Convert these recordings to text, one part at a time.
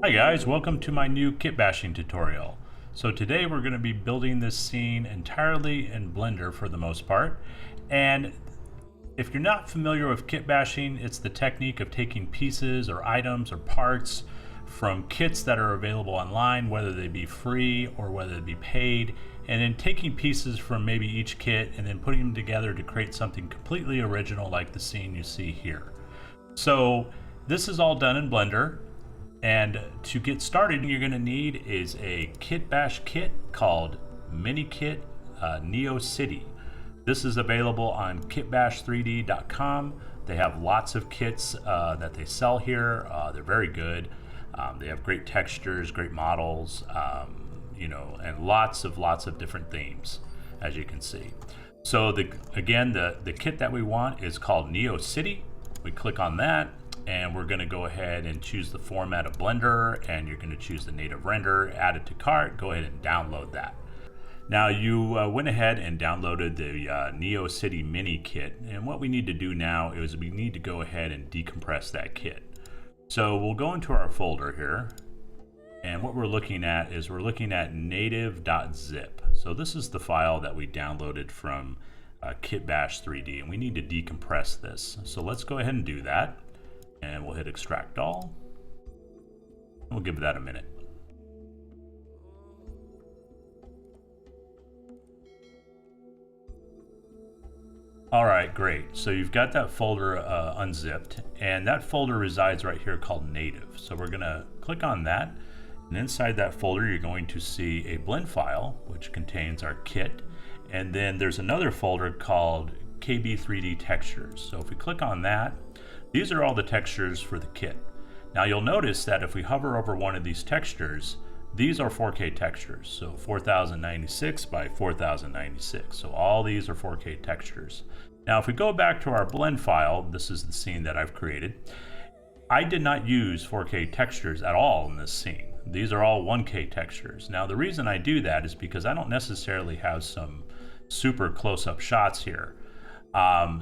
Hi guys, welcome to my new kitbashing tutorial. So today we're going to be building this scene entirely in Blender for the most part. And if you're not familiar with kitbashing, it's the technique of taking pieces or items or parts from kits that are available online, whether they be free or whether they be paid, and then taking pieces from maybe each kit and then putting them together to create something completely original like the scene you see here. So this is all done in Blender. And to get started, you're going to need is a Kitbash kit called MiniKit Neo City. This is available on kitbash3d.com. They have lots of kits that they sell here. They're very good. They have great textures, great models, and lots of different themes, as you can see. So the kit that we want is called Neo City. We click on that. And we're going to go ahead and choose the format of Blender, and you're going to choose the native render, add it to cart, go ahead and download that. Now you went ahead and downloaded the Neo City Mini Kit, and what we need to do now is we need to go ahead and decompress that kit. So we'll go into our folder here, and what we're looking at is native.zip. So this is the file that we downloaded from Kitbash 3D, and we need to decompress this. So let's go ahead and do that. And we'll hit extract all. We'll give that a minute. All right, great. So you've got that folder unzipped, and that folder resides right here called native. So we're gonna click on that, and inside that folder you're going to see a blend file which contains our kit, and then there's another folder called KB3D textures. So if we click on that, these are all the textures for the kit. Now you'll notice that if we hover over one of these textures, these are 4K textures. So 4096 by 4096. So all these are 4K textures. Now if we go back to our blend file, this is the scene that I've created. I did not use 4K textures at all in this scene. These are all 1K textures. Now the reason I do that is because I don't necessarily have some super close-up shots here.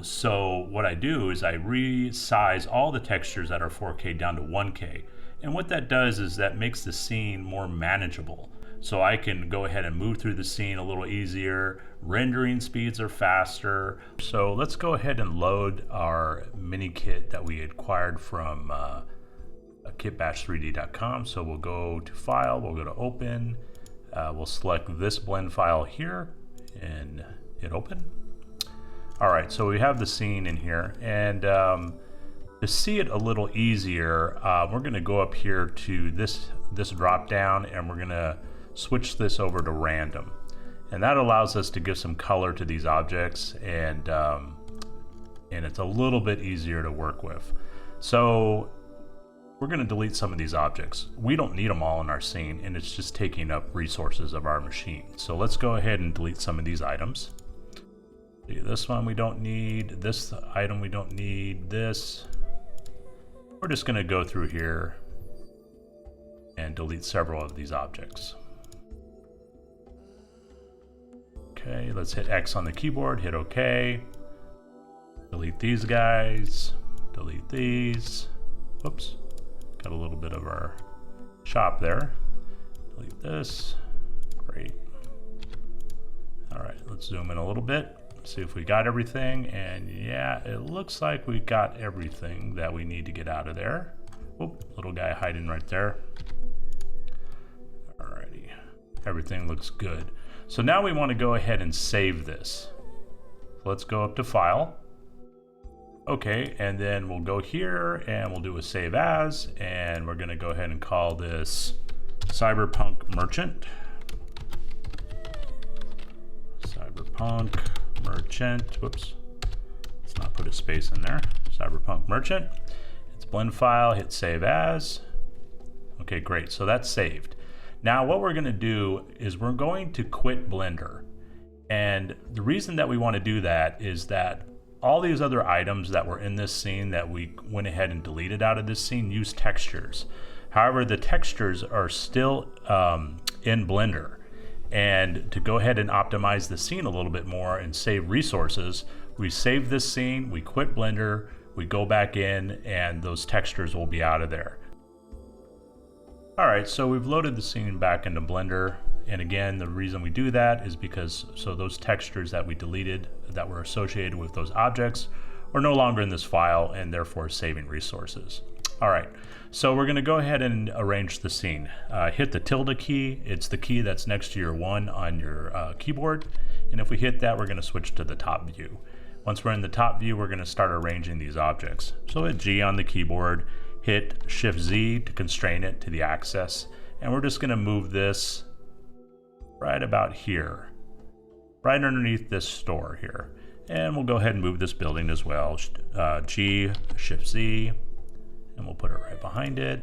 So what I do is I resize all the textures that are 4K down to 1K. And what that does is that makes the scene more manageable. So I can go ahead and move through the scene a little easier. Rendering speeds are faster. So let's go ahead and load our mini kit that we acquired from kitbash3d.com. So we'll go to File, we'll go to Open. We'll select this blend file here and hit Open. All right, so we have the scene in here, and to see it a little easier, we're going to go up here to this drop down, and we're going to switch this over to random, and that allows us to give some color to these objects, and it's a little bit easier to work with. So we're going to delete some of these objects. We don't need them all in our scene, and it's just taking up resources of our machine. So let's go ahead and delete some of these items. This one we don't need, this item we don't need, this. We're just going to go through here and delete several of these objects. Okay, let's hit X on the keyboard, hit OK. Delete these guys, delete these. Whoops, got a little bit of our shop there. Delete this, great. All right, let's zoom in a little bit. See if we got everything, and yeah, it looks like we got everything that we need to get out of there. Oop, little guy hiding right there. Alrighty, everything looks good. So now we want to go ahead and save this. Let's go up to File. Okay, and then we'll go here and we'll do a Save As, and we're going to go ahead and call this Cyberpunk Merchant. Cyberpunk Merchant, whoops, let's not put a space in there. Cyberpunk Merchant, it's blend file, hit Save As. Okay, great, so that's saved. Now what we're gonna do is we're going to quit Blender. And the reason that we wanna do that is that all these other items that were in this scene that we went ahead and deleted out of this scene use textures. However, the textures are still in Blender. And to go ahead and optimize the scene a little bit more and save resources, we save this scene, we quit Blender, we go back in, and those textures will be out of there. All right, so we've loaded the scene back into Blender. And again, the reason we do that is because so those textures that we deleted that were associated with those objects are no longer in this file and therefore saving resources. All right, so we're gonna go ahead and arrange the scene. Hit the tilde key. It's the key that's next to your 1 on your keyboard. And if we hit that, we're gonna switch to the top view. Once we're in the top view, we're gonna start arranging these objects. So hit G on the keyboard, hit Shift Z to constrain it to the axis. And we're just gonna move this right about here, right underneath this store here. And we'll go ahead and move this building as well. G, Shift Z, and we'll put it right behind it.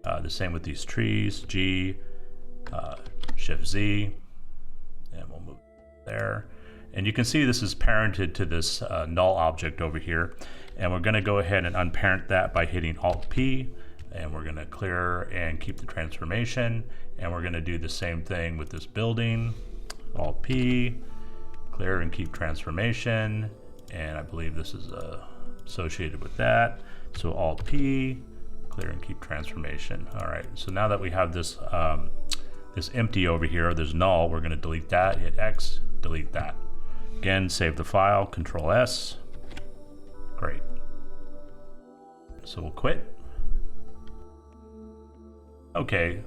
The same with these trees, G, Shift Z, and we'll move there. And you can see this is parented to this null object over here. And we're gonna go ahead and unparent that by hitting Alt P, and we're gonna clear and keep the transformation. And we're gonna do the same thing with this building, Alt P, clear and keep transformation. And I believe this is associated with that. So Alt P, clear and keep transformation. All right, so now that we have this, this empty over here, there's null, we're gonna delete that, hit X, delete that. Again, save the file, Control S. Great. So we'll quit. Okay,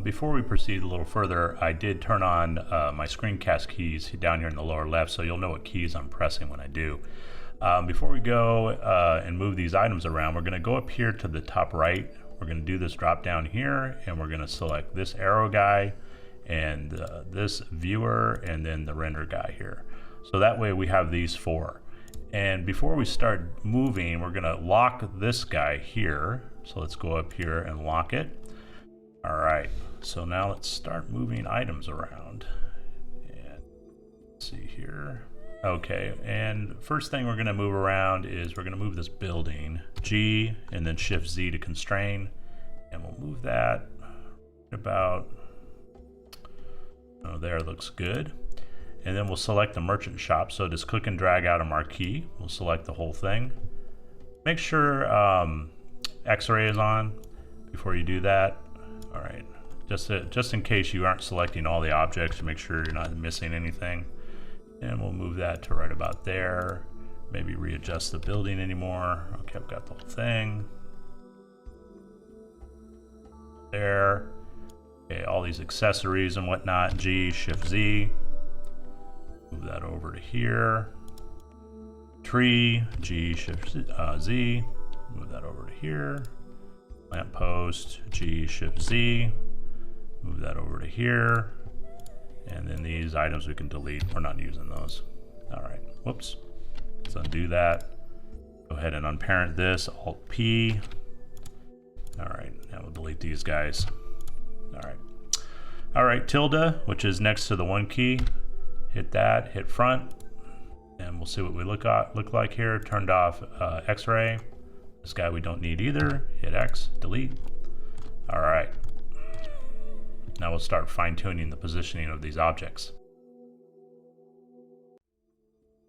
before we proceed a little further, I did turn on my screencast keys down here in the lower left, so you'll know what keys I'm pressing when I do. Before we go and move these items around, we're gonna go up here to the top right. We're gonna do this drop down here, and we're gonna select this arrow guy, and this viewer, and then the render guy here. So that way we have these 4. And before we start moving, we're gonna lock this guy here. So let's go up here and lock it. All right, so now let's start moving items around. And let's see here. Okay, and first thing we're gonna move around is we're gonna move this building, G, and then Shift Z to constrain. And we'll move that about, oh, there, looks good. And then we'll select the merchant shop. So just click and drag out a marquee. We'll select the whole thing. Make sure X-ray is on before you do that. All right, just in case you aren't selecting all the objects, to make sure you're not missing anything. And we'll move that to right about there. Maybe readjust the building anymore. Okay, I've got the whole thing. There. Okay, all these accessories and whatnot, G, Shift Z. Move that over to here. Tree, G, Shift Z. Move that over to here. Lamppost, G, Shift Z. Move that over to here. And then these items we can delete. We're not using those. All right, whoops. Let's undo that. Go ahead and unparent this, Alt P. All right, now we'll delete these guys. All right. All right, tilde, which is next to the 1 key. Hit that, hit front, and we'll see what we look like here. Turned off X-ray. This guy we don't need either. Hit X, delete. All right. Now we'll start fine-tuning the positioning of these objects.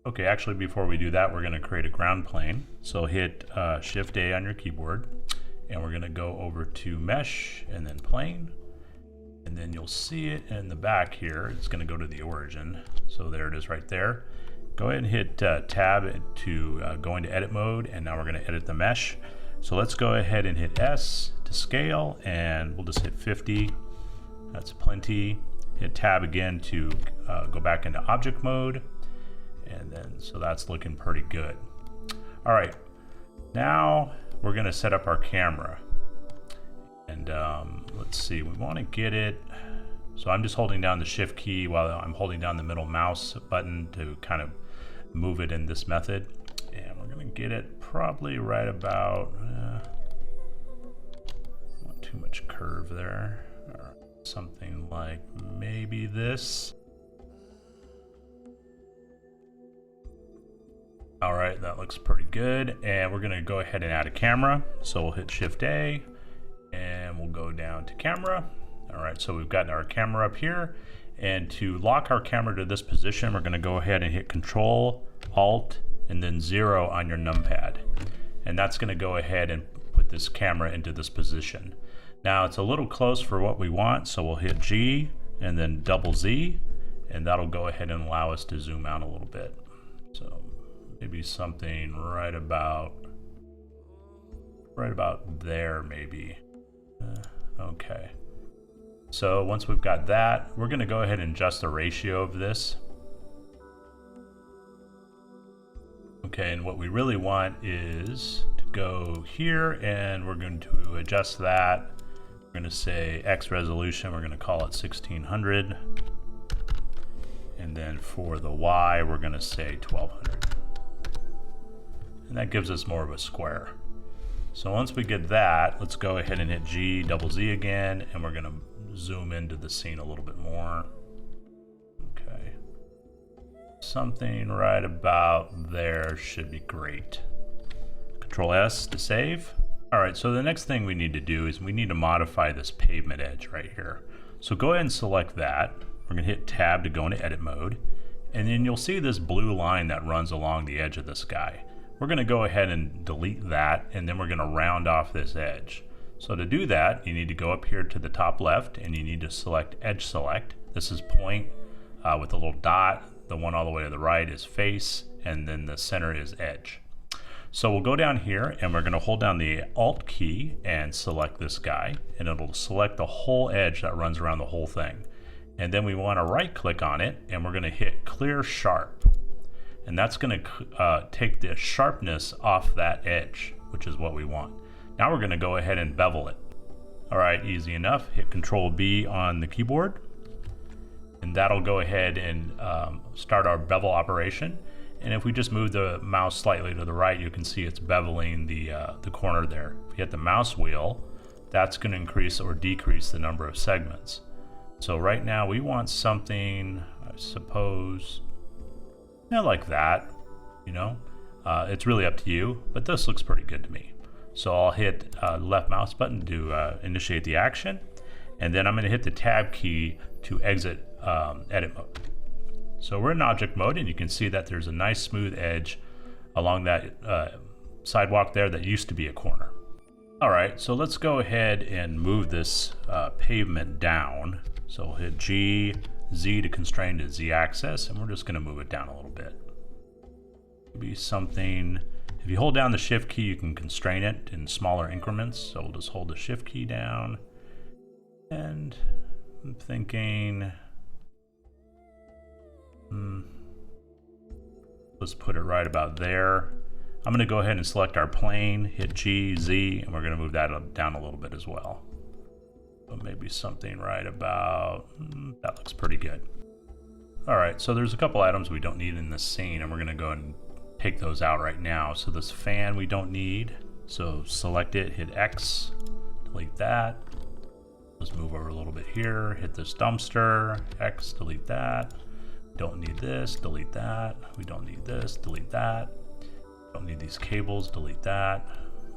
Okay, actually before we do that, we're gonna create a ground plane. So hit Shift A on your keyboard, and we're gonna go over to Mesh and then Plane. And then you'll see it in the back here. It's gonna go to the origin. So there it is right there. Go ahead and hit Tab to go into edit mode, and now we're gonna edit the mesh. So let's go ahead and hit S to scale, and we'll just hit 50. That's plenty. Hit Tab again to go back into object mode. And then, so that's looking pretty good. All right, now we're gonna set up our camera. And let's see, we want to get it. So I'm just holding down the Shift key while I'm holding down the middle mouse button to kind of move it in this method. And we're going to get it probably right about, not too much curve there. Or something like maybe this. All right, that looks pretty good. And we're going to go ahead and add a camera. So we'll hit Shift A. And we'll go down to camera. All right, so we've got our camera up here. And to lock our camera to this position, we're gonna go ahead and hit Control, Alt, and then 0 on your numpad. And that's gonna go ahead and put this camera into this position. Now it's a little close for what we want, so we'll hit G and then double Z, and that'll go ahead and allow us to zoom out a little bit. So maybe something right about there maybe. Okay. So once we've got that, we're going to go ahead and adjust the ratio of this. Okay, and what we really want is to go here, and we're going to adjust that. We're going to say X resolution, we're going to call it 1600. And then for the Y, we're going to say 1200. And that gives us more of a square. So once we get that, let's go ahead and hit G double Z again, and we're going to zoom into the scene a little bit more. Okay. Something right about there should be great. Control S to save. All right, so the next thing we need to do is we need to modify this pavement edge right here. So go ahead and select that. We're going to hit Tab to go into edit mode, and then you'll see this blue line that runs along the edge of this guy. We're going to go ahead and delete that, and then we're going to round off this edge. So to do that, you need to go up here to the top left, and you need to select Edge Select. This is point with a little dot. The one all the way to the right is face, and then the center is edge. So we'll go down here, and we're going to hold down the Alt key and select this guy, and it'll select the whole edge that runs around the whole thing. And then we want to right click on it, and we're going to hit Clear Sharp. And that's going to take the sharpness off that edge, which is what we want. Now we're going to go ahead and bevel it. All right, easy enough. Hit Control B on the keyboard, and that'll go ahead and start our bevel operation. And if we just move the mouse slightly to the right, you can see it's beveling the corner there. If you hit the mouse wheel, that's going to increase or decrease the number of segments. So right now we want something, I suppose, like that, it's really up to you, but this looks pretty good to me. So I'll hit left mouse button to initiate the action, and then I'm going to hit the Tab key to exit edit mode. So we're in object mode, and you can see that there's a nice smooth edge along that sidewalk there that used to be a corner. All right, so let's go ahead and move this pavement down. So we'll hit G, Z to constrain to Z axis, and we're just going to move it down a little bit. Maybe something, if you hold down the Shift key, you can constrain it in smaller increments. So we'll just hold the Shift key down, and I'm thinking, let's put it right about there. I'm going to go ahead and select our plane, hit G, Z, and we're going to move that down a little bit as well. So maybe something right about, that looks pretty good. All right, so there's a couple items we don't need in this scene, and we're going to go and take those out right now. So this fan we don't need, so select it, hit X, delete that. Let's move over a little bit here, hit this dumpster, X, delete that. Don't need this, delete that. We don't need this, delete that. Don't need these cables, delete that.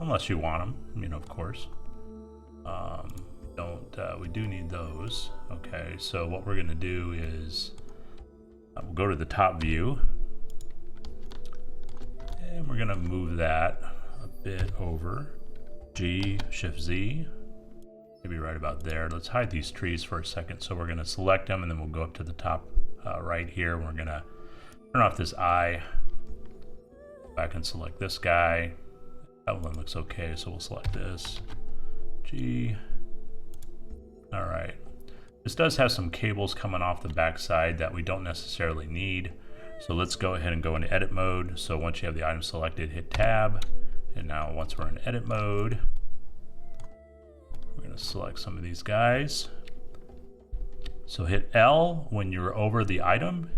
Unless you want them, of course. We do need those. Okay, so what we're gonna do is we'll go to the top view, and we're gonna move that a bit over. G, Shift Z, maybe right about there. Let's hide these trees for a second. So we're gonna select them, and then we'll go up to the top right here. We're gonna turn off this eye. Back and select this guy. That one looks okay, so we'll select this. G. All right. This does have some cables coming off the back side that we don't necessarily need. So let's go ahead and go into edit mode. So once you have the item selected, hit Tab. And now once we're in edit mode, we're going to select some of these guys. So hit L when you're over the item,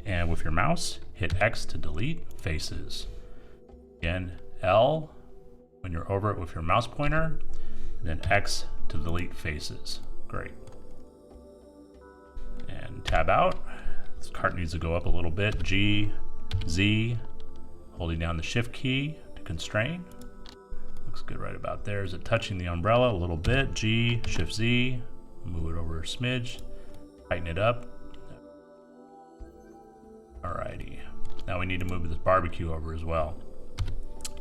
and with your mouse, hit X to delete faces. Again, L when you're over it with your mouse pointer, and then X to delete faces. Great. And tab out. This cart needs to go up a little bit. G, Z, holding down the Shift key to constrain. Looks good right about there. Is it touching the umbrella a little bit? G, Shift Z, move it over a smidge, tighten it up. Alrighty. Now we need to move this barbecue over as well.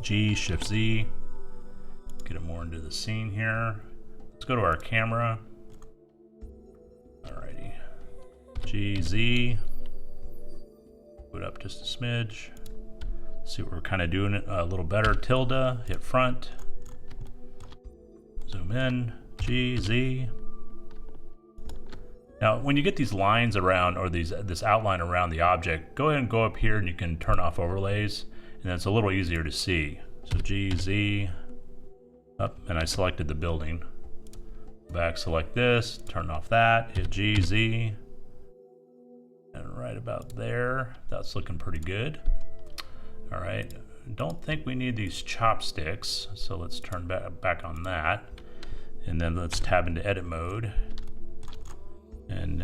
G, Shift Z, get it more into the scene here. Let's go to our camera. Alrighty. GZ. Put up just a smidge. See what we're kind of doing a little better. Tilde, hit front. Zoom in, G, Z. Now, when you get these lines around, or this outline around the object, go ahead and go up here and you can turn off overlays, and then it's a little easier to see. So G, Z, up, and I selected the building. Go back, select this, turn off that, hit G, Z, and right about there, that's looking pretty good. All right, don't think we need these chopsticks, so let's turn back on that. And then let's tab into edit mode. And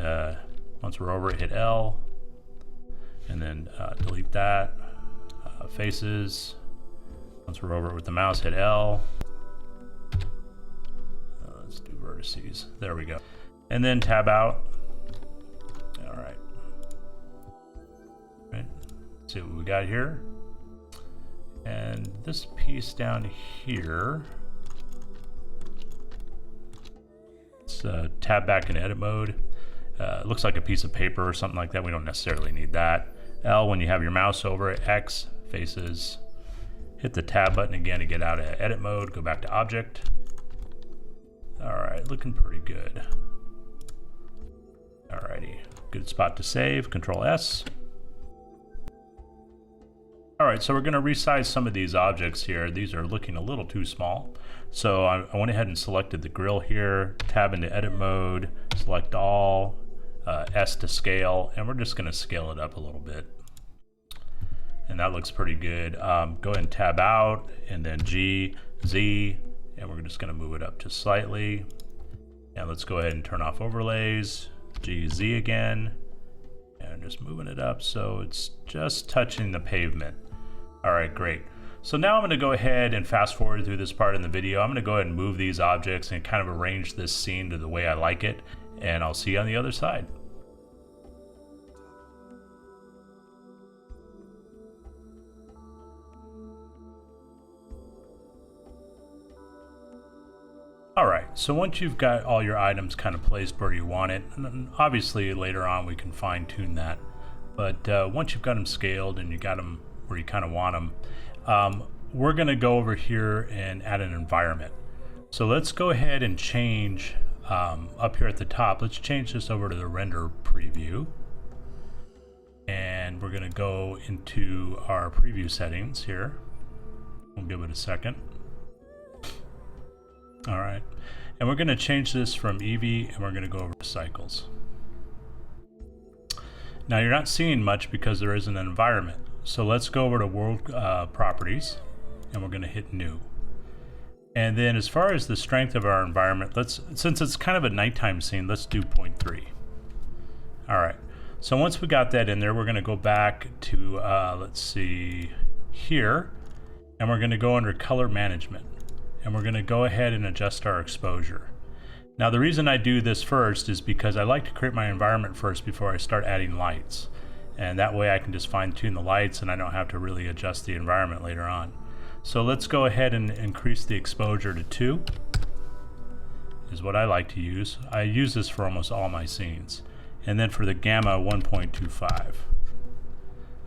once we're over it, hit L. And then delete that. Faces. Once we're over it with the mouse, hit L. Let's do vertices. There we go. And then tab out. All right. Let's see what we got here. And this piece down here, let's tab back in edit mode. It looks like a piece of paper or something like that. We don't necessarily need that. L, when you have your mouse over it, X, faces. Hit the tab button again to get out of edit mode. Go back to object. All right, looking pretty good. Alrighty, good spot to save. Control S. All right, so we're going to resize some of these objects here. These are looking a little too small. So I went ahead and selected the grill here, tab into edit mode, select all, S to scale, and we're just going to scale it up a little bit. And that looks pretty good. Go ahead and tab out, and then G, Z, and we're just going to move it up just slightly. And let's go ahead and turn off overlays, G, Z again, and just moving it up so it's just touching the pavement. All right, great. So now I'm going to go ahead and fast forward through this part in the video. I'm going to go ahead and move these objects and kind of arrange this scene to the way I like it, and I'll see you on the other side. All right, so once you've got all your items kind of placed where you want it, and obviously later on we can fine tune that, but once you've got them scaled and you got them where you kind of want them, we're going to go over here and add an environment. So let's go ahead and change up here at the top. Let's change this over to the render preview, and we're going to go into our preview settings here. We'll give it a second. All right, and we're going to change this from Eevee, and we're going to go over to cycles. Now you're not seeing much because there isn't an environment. So let's go over to world properties, and we're going to hit new. And then as far as the strength of our environment, since it's kind of a nighttime scene, let's do 0.3. All right, so once we got that in there, we're going to go back to, let's see, here, and we're going to go under color management, and we're going to go ahead and adjust our exposure. Now the reason I do this first is because I like to create my environment first before I start adding lights. And that way I can just fine tune the lights and I don't have to really adjust the environment later on. So let's go ahead and increase the exposure to 2, is what I like to use. I use this for almost all my scenes. And then for the gamma, 1.25.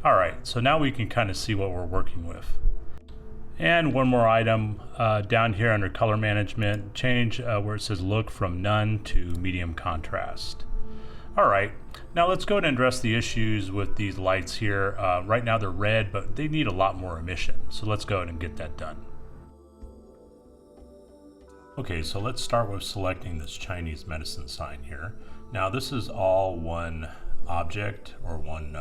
All right, so now we can kind of see what we're working with. And one more item down here under color management, change where it says look from none to medium contrast. All right, now let's go ahead and address the issues with these lights here. Right now they're red, but they need a lot more emission. So let's go ahead and get that done. Okay, so let's start with selecting this Chinese medicine sign here. Now this is all one object or one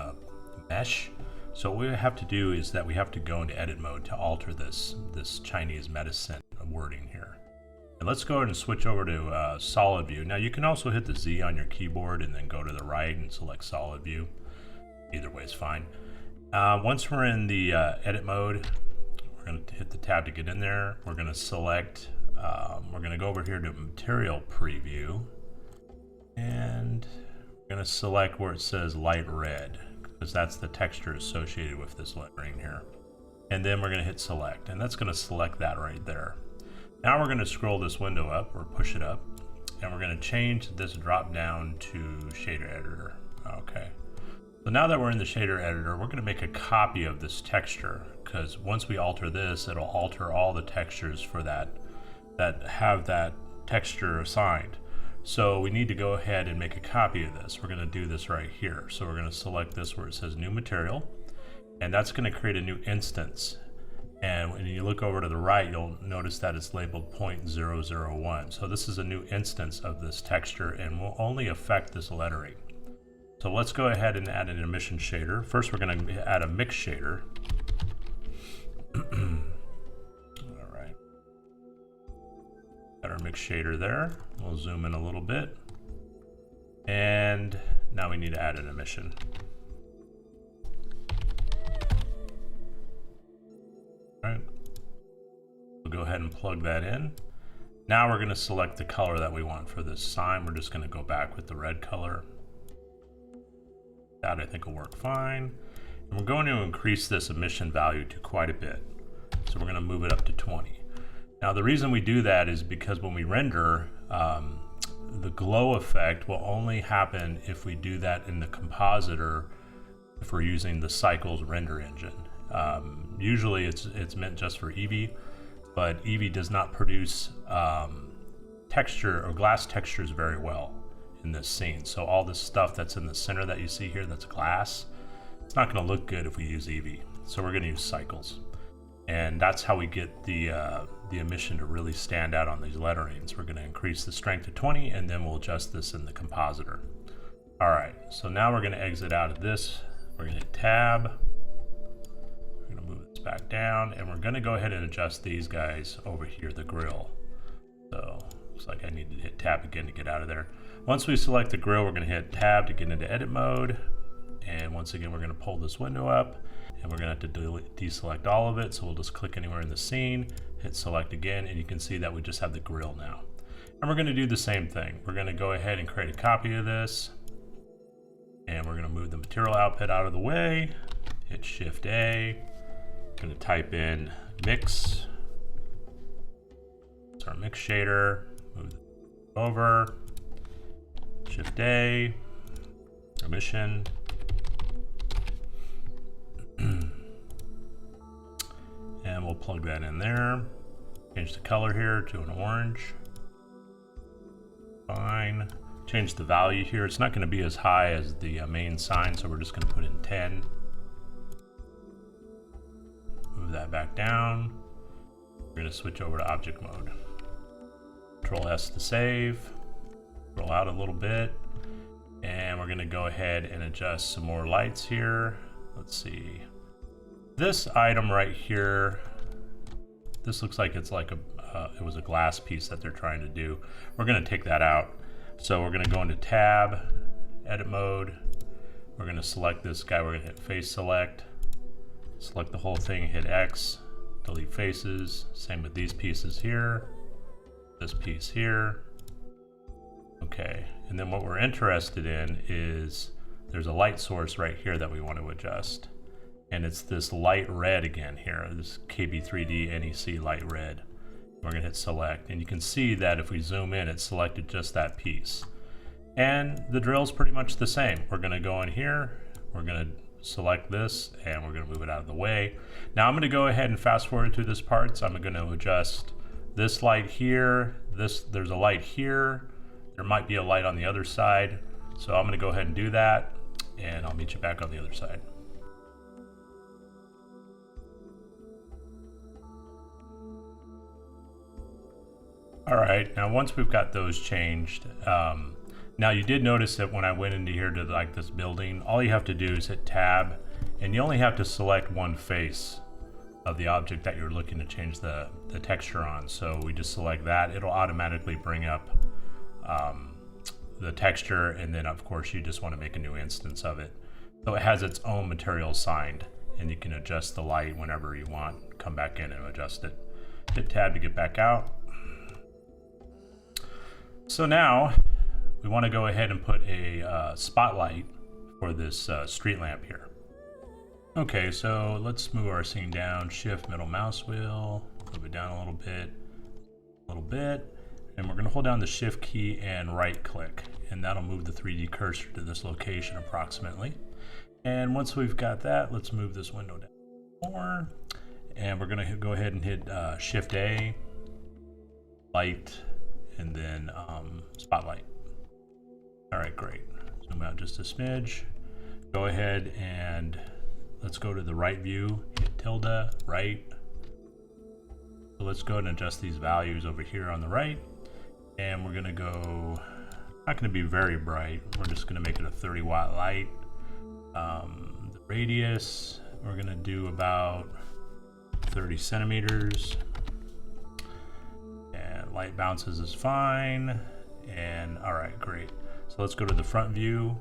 mesh. So what we have to do is that we have to go into edit mode to alter this Chinese medicine wording here. And let's go ahead and switch over to solid view. Now you can also hit the Z on your keyboard and then go to the right and select solid view. Either way is fine. Once we're in the edit mode, we're going to hit the tab to get in there. We're going to select, we're going to go over here to material preview, and we're going to select where it says light red, because that's the texture associated with this lettering here. And then we're going to hit select, and that's going to select that right there. Now we're going to scroll this window up or push it up, and we're going to change this drop down to shader editor. Okay. So now that we're in the shader editor, we're going to make a copy of this texture, because once we alter this, it'll alter all the textures for that have that texture assigned. So we need to go ahead and make a copy of this. We're going to do this right here. So we're going to select this where it says new material, and that's going to create a new instance. And when you look over to the right, you'll notice that it's labeled 0.001. So this is a new instance of this texture and will only affect this lettering. So let's go ahead and add an emission shader. First, we're going to add a mix shader. All right. Got our mix shader there. We'll zoom in a little bit. And now we need to add an emission. All right. We'll go ahead and plug that in. Now we're going to select the color that we want for this sign. We're just going to go back with the red color. That I think will work fine. And we're going to increase this emission value to quite a bit. So we're going to move it up to 20. Now the reason we do that is because when we render, the glow effect will only happen if we do that in the compositor, if we're using the Cycles render engine. Usually it's meant just for Eevee, but Eevee does not produce texture or glass textures very well in this scene. So all this stuff that's in the center that you see here that's glass, it's not going to look good if we use Eevee. So we're going to use Cycles. And that's how we get the emission to really stand out on these letterings. We're going to increase the strength to 20, and then we'll adjust this in the compositor. All right, so now we're going to exit out of this. We're going to hit Tab. We're going to move this back down, and we're going to go ahead and adjust these guys over here, the grill. So looks like I need to hit Tab again to get out of there. Once we select the grill, we're going to hit Tab to get into edit mode. And once again, we're going to pull this window up, and we're going to have to deselect all of it. So we'll just click anywhere in the scene, hit select again, and you can see that we just have the grill now. And we're going to do the same thing. We're going to go ahead and create a copy of this, and we're going to move the material output out of the way, hit Shift A. I'm going to type in mix. It's our mix shader. Move it over, Shift A, emission. And we'll plug that in there. Change the color here to an orange. Fine. Change the value here. It's not going to be as high as the main sign, so we're just going to put in 10. Move that back down. We're going to switch over to object mode. Control S to save. Roll out a little bit. And we're going to go ahead and adjust some more lights here. Let's see. This item right here, this looks like it's like it was a glass piece that they're trying to do. We're going to take that out. So we're going to go into Tab, Edit Mode. We're going to select this guy. We're going to hit Face Select. Select the whole thing, hit X, delete faces. Same with these pieces here. This piece here. Okay, and then what we're interested in is there's a light source right here that we want to adjust. And it's this light red again here, this KB3D NEC light red. We're gonna hit select, and you can see that if we zoom in, it's selected just that piece. And the drill's pretty much the same. We're gonna go in here, we're gonna select this, and we're gonna move it out of the way. Now I'm gonna go ahead and fast forward through this parts. I'm gonna adjust this light here, there's a light here, there might be a light on the other side. So I'm gonna go ahead and do that, and I'll meet you back on the other side. All right, now once we've got those changed, now you did notice that when I went into here to like this building, all you have to do is hit Tab, and you only have to select one face of the object that you're looking to change the texture on. So we just select that, it'll automatically bring up the texture, and then of course you just want to make a new instance of it. So it has its own material signed, and you can adjust the light whenever you want, come back in and adjust it. Hit Tab to get back out. So now we want to go ahead and put a spotlight for this street lamp here. Okay, so let's move our scene down, shift middle mouse wheel, move it down a little bit. little bit, and we're going to hold down the shift key and right click, and that'll move the 3D cursor to this location approximately. And once we've got that, let's move this window down more, and we're going to go ahead and hit shift A, light, and then spotlight. All right, great. Zoom out just a smidge. Go ahead and let's go to the right view, hit tilde, right. So let's go ahead and adjust these values over here on the right. And we're gonna go, not gonna be very bright. We're just gonna make it a 30 watt light. The radius, we're gonna do about 30 centimeters. And light bounces is fine. And all right, great. So let's go to the front view,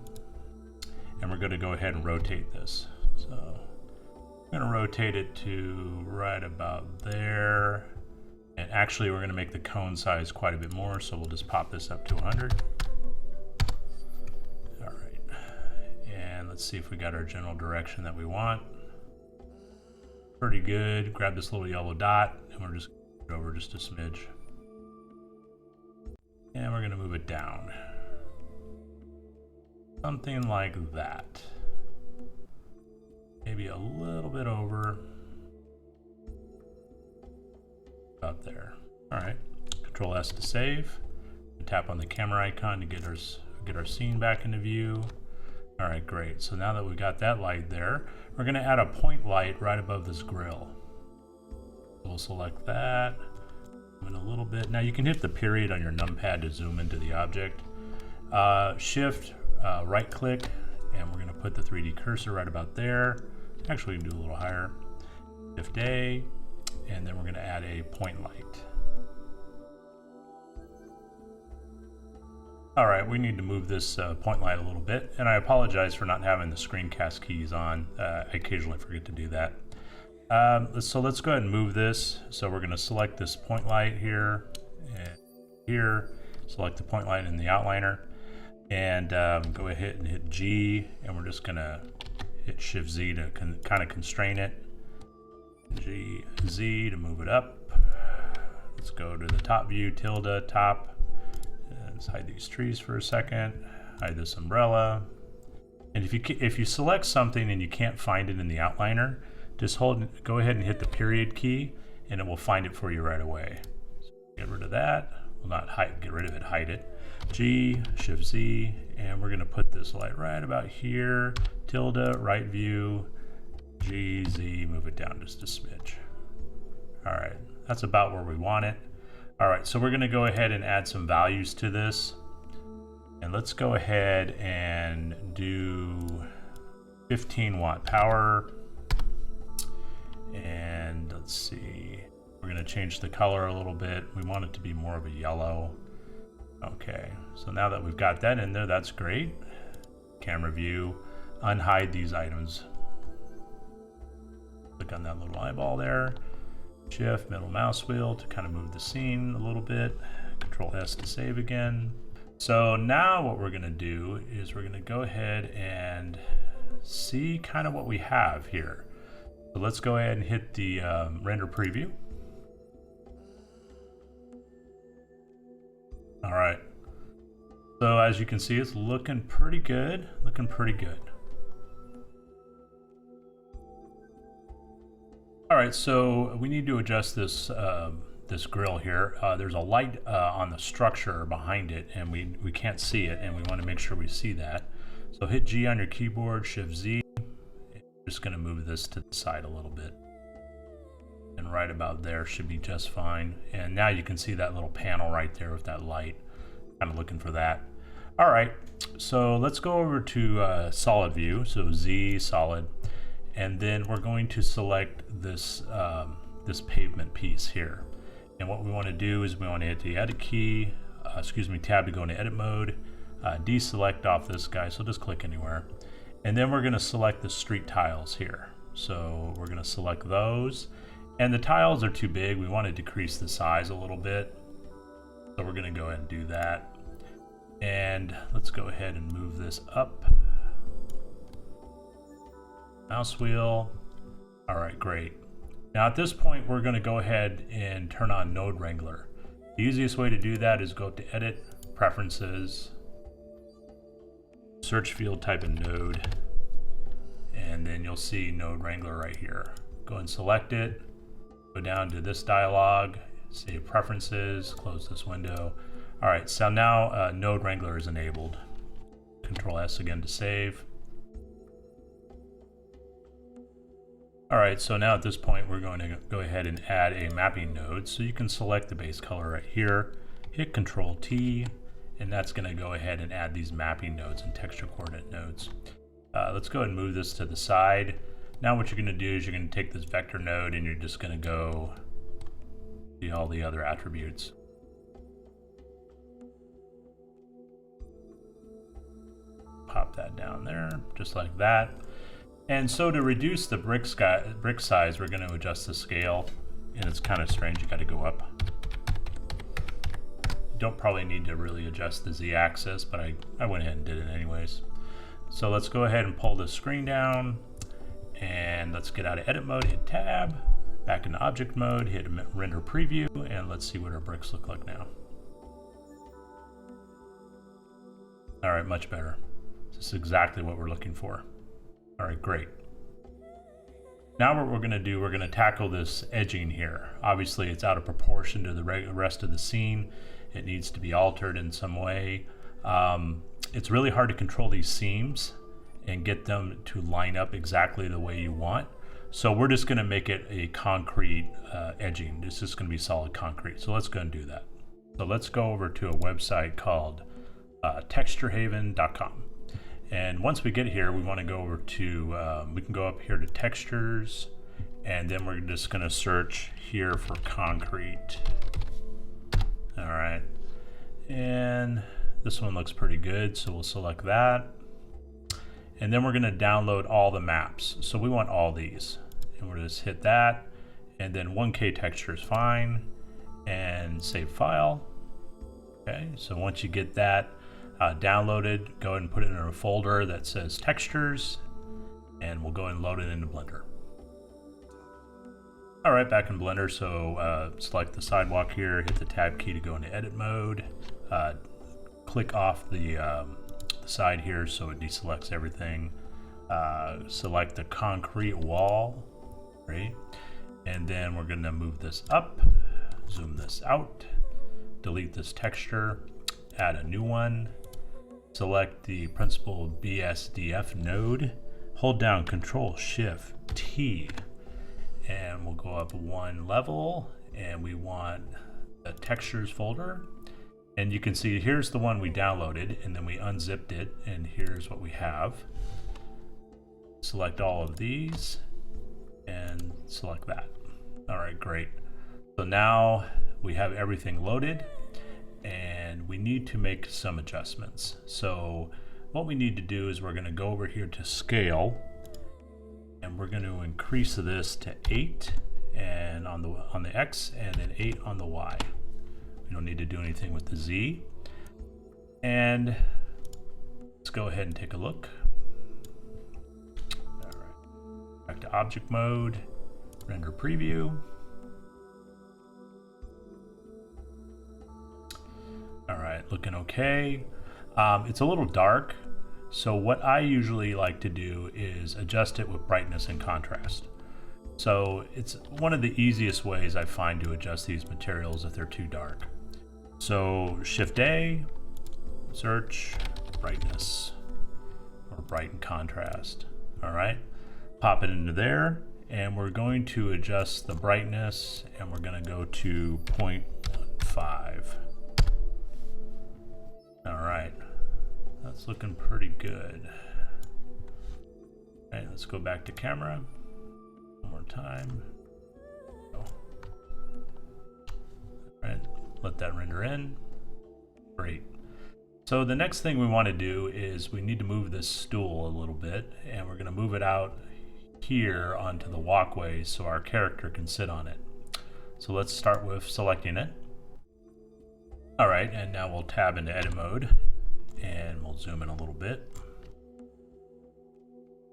and we're gonna go ahead and rotate this. So I'm gonna rotate it to right about there. And actually we're gonna make the cone size quite a bit more, so we'll just pop this up to 100. All right, and let's see if we got our general direction that we want. Pretty good. Grab this little yellow dot, and we're just gonna move it over just a smidge. And we're gonna move it down. Something like that. Maybe a little bit over. About there. All right. Control S to save. Tap on the camera icon to get our scene back into view. All right, great. So now that we've got that light there, we're going to add a point light right above this grill. We'll select that. In a little bit. Now you can hit the period on your numpad to zoom into the object. Shift, right click, and we're going to put the 3D cursor right about there. Actually, we can do a little higher. Shift A, and then we're going to add a point light. All right, we need to move this point light a little bit, and I apologize for not having the screencast keys on. I occasionally forget to do that. So let's go ahead and move this. So we're going to select this point light here, and here, select the point light in the outliner, and go ahead and hit G, and we're just going to hit Shift Z to kind of constrain it. G, Z to move it up. Let's go to the top view, tilde, top. Let's hide these trees for a second. Hide this umbrella. And if you select something and you can't find it in the outliner, just go ahead and hit the period key, and it will find it for you right away. So get rid of that. Well, not get rid of it, hide it. G, Shift Z, and we're going to put this light right about here. Tilde, right view, G, Z, move it down just a smidge. All right, that's about where we want it. All right, so we're going to go ahead and add some values to this. And let's go ahead and do 15 watt power. And let's see, we're going to change the color a little bit. We want it to be more of a yellow. Okay, so now that we've got that in there, that's great. Camera view, unhide these items. Click on that little eyeball there. Shift, middle mouse wheel to kind of move the scene a little bit. Control S to save again. So now what we're going to do is we're going to go ahead and see kind of what we have here. So let's go ahead and hit the render preview. All right. So as you can see, it's looking pretty good. Looking pretty good. All right, so we need to adjust this this grill here. There's a light on the structure behind it, and we can't see it, and we want to make sure we see that. So hit G on your keyboard, Shift Z. I'm just going to move this to the side a little bit. And right about there should be just fine. And now you can see that little panel right there with that light. Kind of looking for that. All right, so let's go over to solid view. So Z, solid. And then we're going to select this this pavement piece here. And what we want to do is we want to hit the edit key, tab to go into edit mode, deselect off this guy, so just click anywhere. And then we're going to select the street tiles here. So we're going to select those. And the tiles are too big. We want to decrease the size a little bit. So we're going to go ahead and do that. And let's go ahead and move this up. Mouse wheel. All right, great. Now at this point, we're going to go ahead and turn on Node Wrangler. The easiest way to do that is go up to Edit, Preferences, search field, type in Node, and then you'll see Node Wrangler right here. Go and select it, go down to this dialog, save Preferences, close this window. All right, so now Node Wrangler is enabled. Control S again to save. All right, so now at this point, we're going to go ahead and add a mapping node. So you can select the base color right here, hit Control T, and that's gonna go ahead and add these mapping nodes and texture coordinate nodes. Let's go ahead and move this to the side. Now what you're gonna do is you're gonna take this vector node and you're just gonna go see all the other attributes. Pop that down there, just like that. And so to reduce the brick size, we're going to adjust the scale, and it's kind of strange, you got to go up. You don't probably need to really adjust the Z-axis, but I went ahead and did it anyways. So let's go ahead and pull this screen down, and let's get out of edit mode, hit tab, back into object mode, hit render preview, and let's see what our bricks look like now. All right, much better. This is exactly what we're looking for. All right, great. Now what we're gonna do, we're gonna tackle this edging here. Obviously it's out of proportion to the rest of the scene. It needs to be altered in some way. It's really hard to control these seams and get them to line up exactly the way you want. So we're just gonna make it a concrete edging. This is gonna be solid concrete. So let's go and do that. So let's go over to a website called texturehaven.com. And once we get here, we want to go over to, we can go up here to textures, and then we're just going to search here for concrete. All right. And this one looks pretty good, so we'll select that. And then we're going to download all the maps. So we want all these. And we'll just hit that. And then 1K texture is fine. And save file. Okay, so once you get that, downloaded, go ahead and put it in a folder that says textures, and we'll go ahead and load it into Blender. All right, back in Blender, so select the sidewalk here, hit the tab key to go into edit mode, click off the side here so it deselects everything, select the concrete wall, right? And then we're gonna move this up, zoom this out, delete this texture, add a new one, select the principal BSDF node, hold down Control Shift T, and we'll go up one level, and we want the textures folder. And you can see here's the one we downloaded, and then we unzipped it, and here's what we have. Select all of these and select that. All right, great. So now we have everything loaded, and we need to make some adjustments. So what we need to do is we're going to go over here to scale, and we're going to increase this to 8 and on the X, and then 8 on the Y. We don't need to do anything with the Z. And let's go ahead and take a look. All right, back to object mode, render preview. All right, looking okay. It's a little dark, so what I usually like to do is adjust it with brightness and contrast. So it's one of the easiest ways I find to adjust these materials if they're too dark. So Shift A, search, brightness, or brighten contrast. All right, pop it into there, and we're going to adjust the brightness, and we're gonna go to 0.15. All right, that's looking pretty good. All right, let's go back to camera one more time. All right, let that render in. Great. So the next thing we want to do is we need to move this stool a little bit, and we're going to move it out here onto the walkway so our character can sit on it. So let's start with selecting it. All right, and now we'll tab into edit mode, and we'll zoom in a little bit,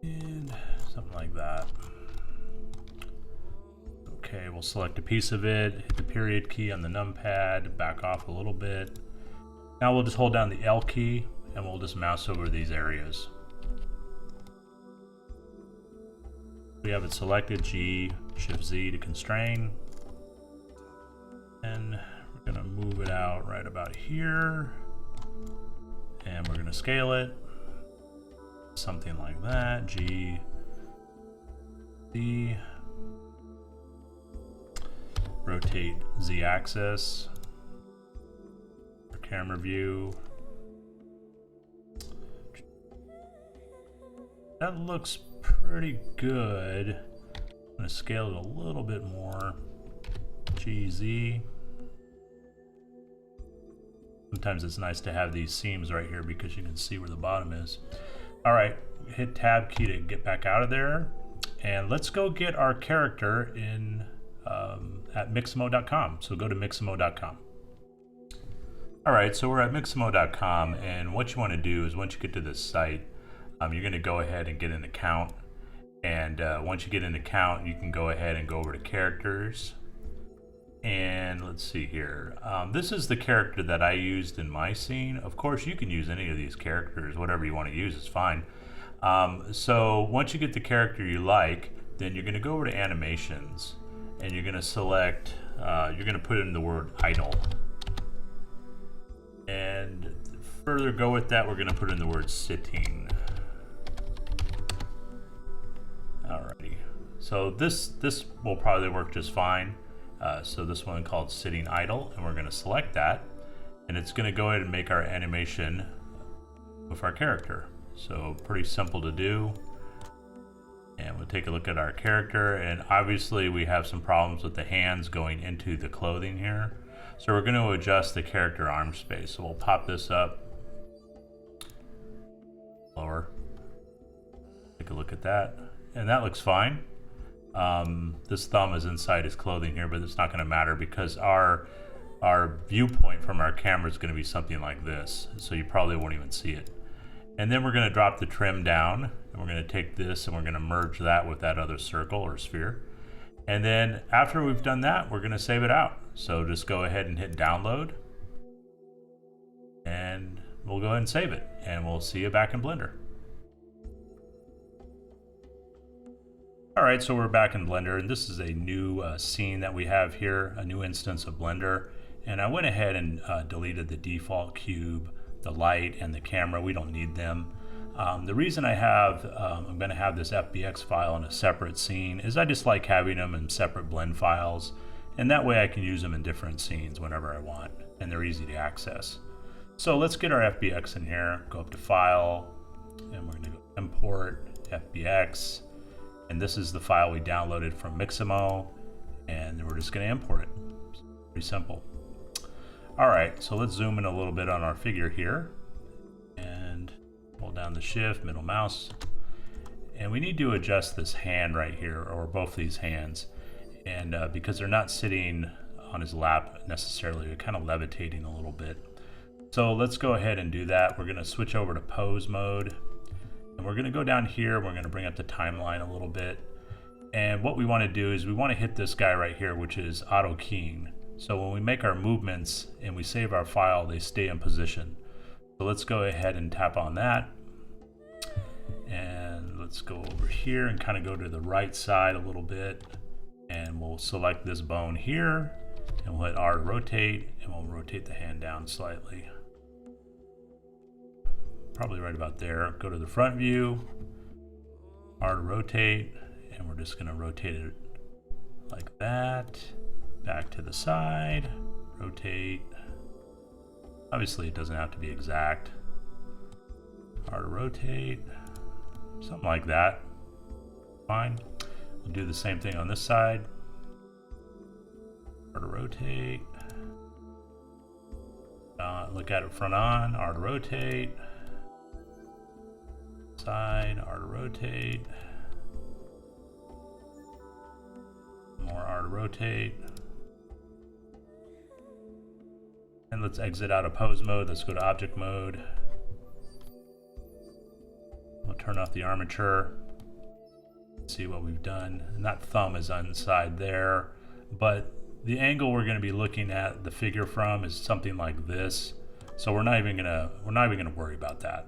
and something like that. Okay, we'll select a piece of it, hit the period key on the numpad, back off a little bit. Now we'll just hold down the L key and we'll just mouse over these areas. We have it selected, G, Shift Z to constrain. And we're gonna move it out right about here. And we're gonna scale it. Something like that, G, Z. Rotate Z axis for camera view. That looks pretty good. I'm gonna scale it a little bit more. GZ. Sometimes it's nice to have these seams right here because you can see where the bottom is. All right, hit tab key to get back out of there. And let's go get our character in at Mixamo.com. So go to Mixamo.com. All right, so we're at Mixamo.com, and what you want to do is once you get to this site, you're going to go ahead and get an account. And once you get an account, you can go ahead and go over to characters. And let's see here. This is the character that I used in my scene. Of course, you can use any of these characters. Whatever you want to use is fine. So once you get the character you like, then you're going to go over to animations. And you're going to select, you're going to put in the word idle. And further go with that, we're going to put in the word sitting. Alrighty. So this will probably work just fine. So this one called sitting idle, and we're going to select that. And it's going to go ahead and make our animation with our character. So pretty simple to do. And we'll take a look at our character, and obviously we have some problems with the hands going into the clothing here. So we're going to adjust the character arm space. So we'll pop this up lower. Take a look at that, and that looks fine. This thumb is inside his clothing here, but it's not going to matter because our viewpoint from our camera is going to be something like this. So you probably won't even see it. And then we're going to drop the trim down, and we're going to take this and we're going to merge that with that other circle or sphere. And then after we've done that, we're going to save it out. So just go ahead and hit download, and we'll go ahead and save it, and we'll see you back in Blender. All right, so we're back in Blender, and this is a new scene that we have here, a new instance of Blender. And I went ahead and deleted the default cube, the light, and the camera. We don't need them. The reason I'm going to have this FBX file in a separate scene is I just like having them in separate blend files, and that way I can use them in different scenes whenever I want, and they're easy to access. So let's get our FBX in here, go up to File, and we're going to go Import FBX, and this is the file we downloaded from Mixamo, and we're just going to import it. It's pretty simple. All right, so let's zoom in a little bit on our figure here, and hold down the shift, middle mouse, and we need to adjust this hand right here, or both these hands, and because they're not sitting on his lap necessarily, they're kind of levitating a little bit. So let's go ahead and do that. We're going to switch over to pose mode, and we're going to go down here, we're going to bring up the timeline a little bit, and what we want to do is we want to hit this guy right here, which is auto keying. So when we make our movements and we save our file, they stay in position. So let's go ahead and tap on that. And let's go over here and kind of go to the right side a little bit. And we'll select this bone here, and we'll hit R to rotate, and we'll rotate the hand down slightly. Probably right about there. Go to the front view, R to rotate, and we're just going to rotate it like that. Back to the side, rotate. Obviously it doesn't have to be exact. R to rotate, something like that. Fine. We'll do the same thing on this side. R to rotate. Look at it front on, R to rotate. Side, R to rotate. More R to rotate. And let's exit out of pose mode. Let's go to object mode. We'll turn off the armature. See what we've done. And that thumb is inside there. but the angle we're going to be looking at the figure from is something like this. So we're not even gonna worry about that.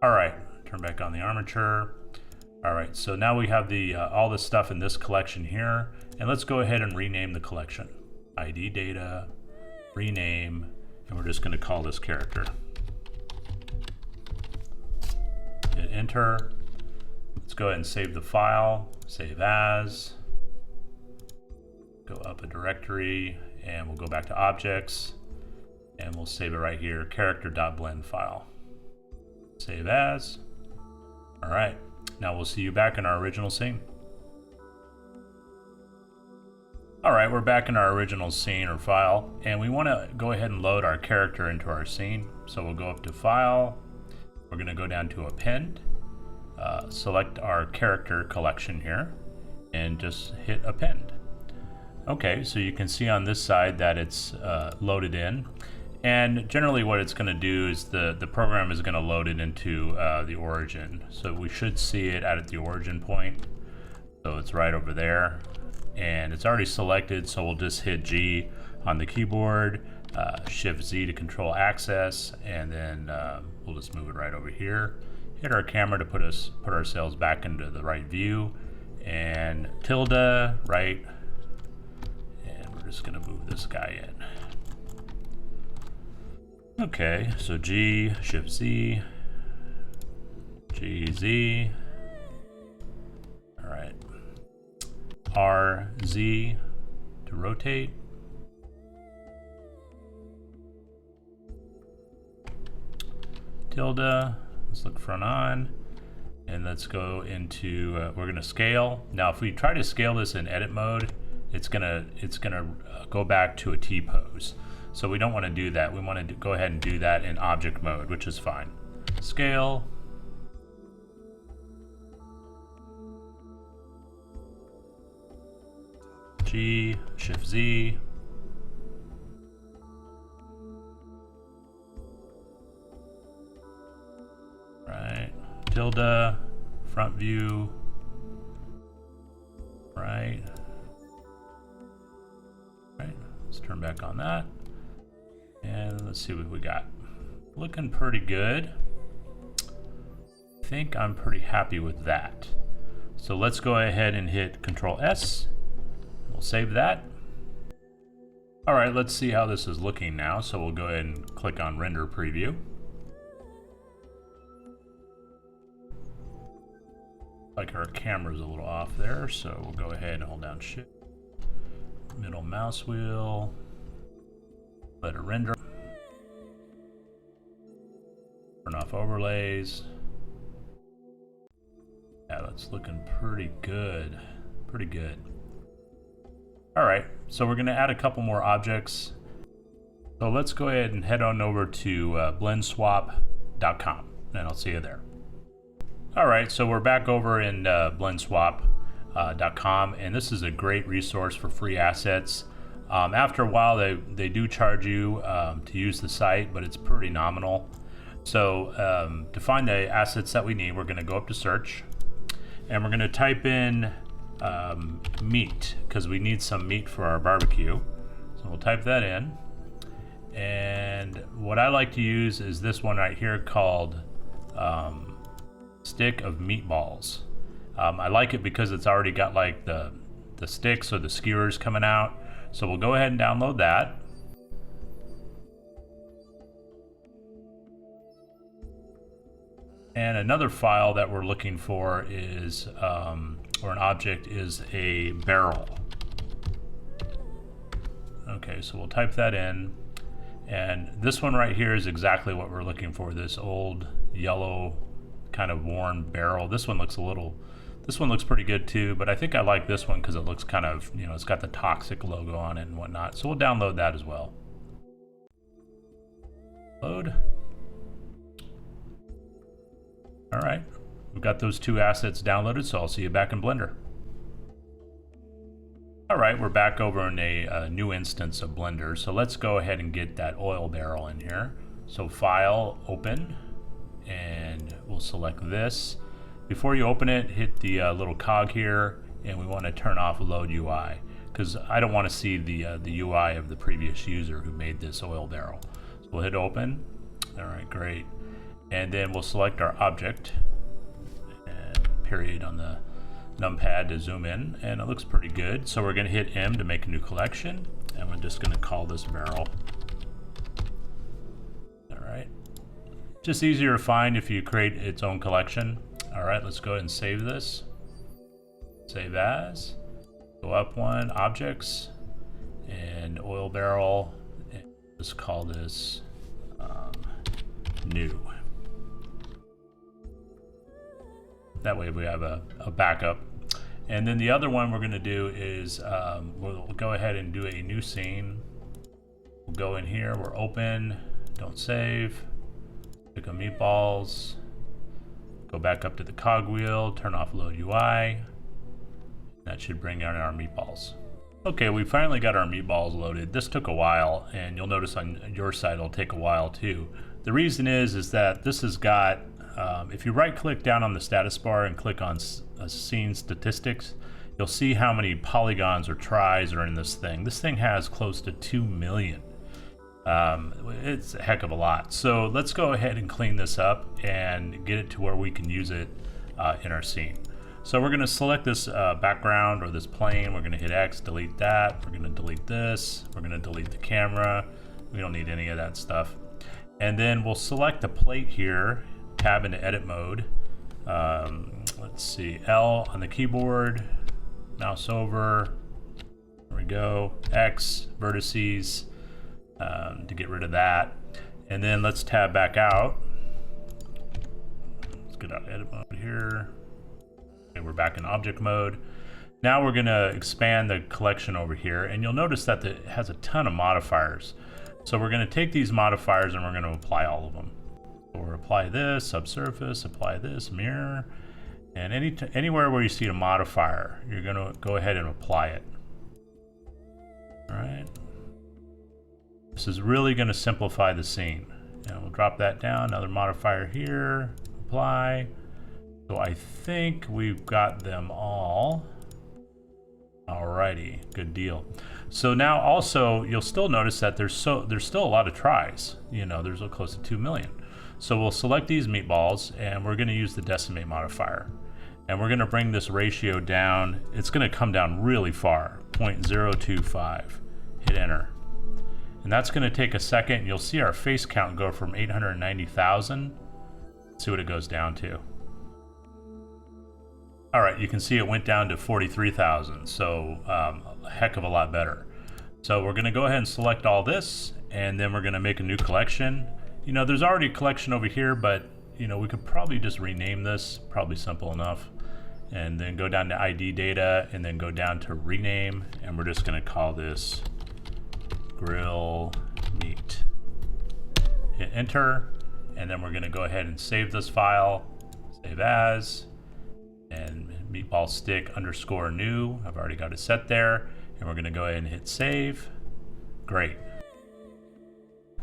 All right, turn back on the armature. All right, so now we have the all the stuff in this collection here, and let's go ahead and rename the collection. ID data, rename, and we're just going to call this character. Hit enter. Let's go ahead and save the file. Save as. Go up a directory, and we'll go back to objects, and we'll save it right here. Character.blend file. Save as. All right. Now we'll see you back in our original scene. All right, we're back in our original scene or file, and we want to go ahead and load our character into our scene. So we'll go up to File. We're going to go down to Append, select our character collection here, and just hit Append. Okay, so you can see on this side that it's loaded in. And generally what it's going to do is the program is going to load it into the origin. So we should see it at the origin point. So it's right over there. And it's already selected, so we'll just hit G on the keyboard, Shift Z to control access, and then we'll just move it right over here. Hit our camera to put ourselves back into the right view, and tilde, right, and we're just going to move this guy in. Okay, so G, Shift Z, G, Z. All right. R, Z to rotate. Tilde, let's look front on. And let's go into, we're gonna scale. Now, if we try to scale this in edit mode, it's gonna go back to a T-pose. So we don't want to do that. We want to go ahead and do that in object mode, which is fine. Scale. G, Shift Z. Right. Tilde, front view. Right. Right. Let's turn back on that. And let's see what we got. Looking pretty good. I think I'm pretty happy with that. So let's go ahead and hit Control S. We'll save that. All right, let's see how this is looking now. So we'll go ahead and click on Render Preview. Like our camera's a little off there, so we'll go ahead and hold down Shift. Middle mouse wheel. Let it render. Turn off overlays. Yeah, that's looking pretty good. Pretty good. All right, so we're going to add a couple more objects. So let's go ahead and head on over to Blendswap.com, and I'll see you there. All right, so we're back over in Blendswap.com, and this is a great resource for free assets. After a while, they do charge you to use the site, but it's pretty nominal. So to find the assets that we need, we're going to go up to search, and we're going to type in meat, because we need some meat for our barbecue. So we'll type that in. And what I like to use is this one right here called Stick of Meatballs. I like it because it's already got like the sticks or the skewers coming out. So we'll go ahead and download that. And another file that we're looking for is, or an object is a barrel. Okay, so we'll type that in. And this one right here is exactly what we're looking for, this old yellow kind of worn barrel. This one looks pretty good too, but I think I like this one because it looks kind of, you know, it's got the toxic logo on it and whatnot. So we'll download that as well. Load. All right, we've got those two assets downloaded, so I'll see you back in Blender. All right, we're back over in a new instance of Blender. So let's go ahead and get that oil barrel in here. So File, Open, and we'll select this. Before you open it, hit the little cog here, and we want to turn off Load UI. because I don't want to see the UI of the previous user who made this oil barrel. So we'll hit open. All right, great. And then we'll select our object and period on the numpad to zoom in, and it looks pretty good. So we're going to hit M to make a new collection, and we're just going to call this barrel. All right, just easier to find if you create its own collection. All right, let's go ahead and save this. Save as. Go up one, objects, and oil barrel. And let's call this new. That way we have a backup. And then the other one we're going to do is we'll go ahead and do a new scene. We'll go in here, we're open, don't save, click on Meatballs, go back up to the cogwheel, turn off load UI. That should bring on our meatballs. Okay, we finally got our meatballs loaded. This took a while, and you'll notice on your side it'll take a while too. The reason is that this has got, if you right click down on the status bar and click on scene statistics, you'll see how many polygons or tries are in this thing. This thing has close to 2 million. It's a heck of a lot. So let's go ahead and clean this up and get it to where we can use it in our scene. So we're going to select this background or this plane. We're going to hit X, delete that. We're going to delete this. We're going to delete the camera. We don't need any of that stuff. And then we'll select the plate here, tab into edit mode. Let's see, L on the keyboard, mouse over. There we go. X, vertices, to get rid of that. And then let's tab back out. Let's get out of edit mode here. Okay, we're back in object mode. Now we're going to expand the collection over here, and you'll notice that it has a ton of modifiers. So we're going to take these modifiers and we're going to apply all of them. So we'll apply this, subsurface, apply this, mirror, and anywhere where you see a modifier, you're going to go ahead and apply it. All right. This is really going to simplify the scene. And we'll drop that down, another modifier here, apply. So I think we've got them all. Alrighty, good deal. So now also you'll still notice that there's still a lot of tries. You know, there's close to 2 million. So we'll select these meatballs and we're going to use the decimate modifier. And we're going to bring this ratio down. It's going to come down really far, 0.025. Hit enter. And that's going to take a second. You'll see our face count go from 890,000. Let's see what it goes down to. All right, you can see it went down to 43,000, so a heck of a lot better. So we're going to go ahead and select all this, and then we're going to make a new collection. You know, there's already a collection over here, but you know, we could probably just rename this, probably simple enough, and then go down to ID data, and then go down to rename, and we're just going to call this grill meat. Hit enter, and then we're going to go ahead and save this file, save as. And meatball stick underscore new. I've already got it set there, and we're going to go ahead and hit save. Great.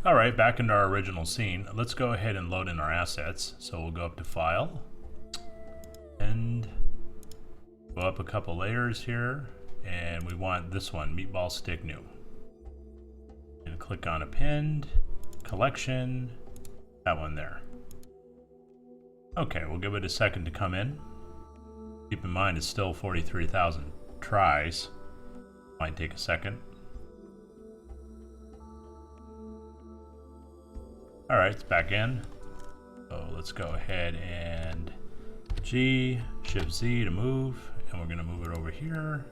All right, back into our original scene. Let's go ahead and load in our assets. So we'll go up to file and go up a couple layers here, and we want this one, meatball stick new. And click on append, collection, that one there. Okay, we'll give it a second to come in. Keep in mind, it's still 43,000 tries. Might take a second. All right, it's back in. So let's go ahead and G, Shift Z to move, and we're gonna move it over here.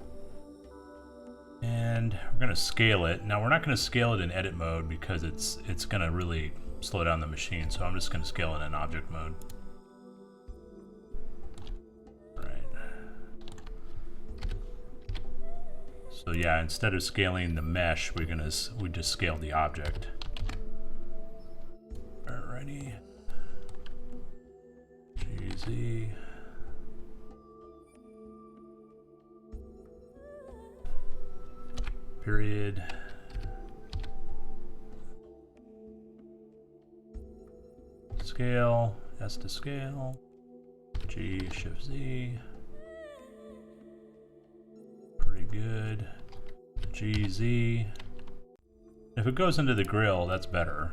And we're gonna scale it. Now we're not gonna scale it in edit mode because it's gonna really slow down the machine. So I'm just gonna scale it in object mode. So yeah, instead of scaling the mesh, we just scale the object. Alrighty. GZ. Period. Scale, S to scale. G, Shift Z. Pretty good. GZ. If it goes into the grill, that's better.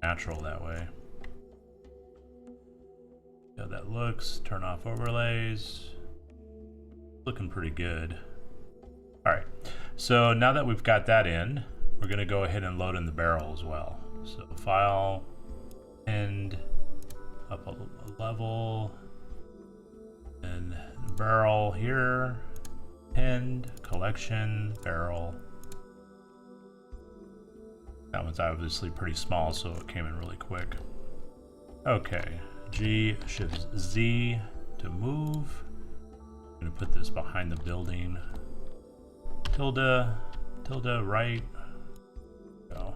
Natural that way. See how that looks. Turn off overlays. Looking pretty good. All right, so now that we've got that in, we're gonna go ahead and load in the barrel as well. So file, end, up a level, and barrel here, end, collection, barrel. That one's obviously pretty small, so it came in really quick. Okay, G, Shift Z to move. I'm gonna put this behind the building. Tilde, tilde, right. Go.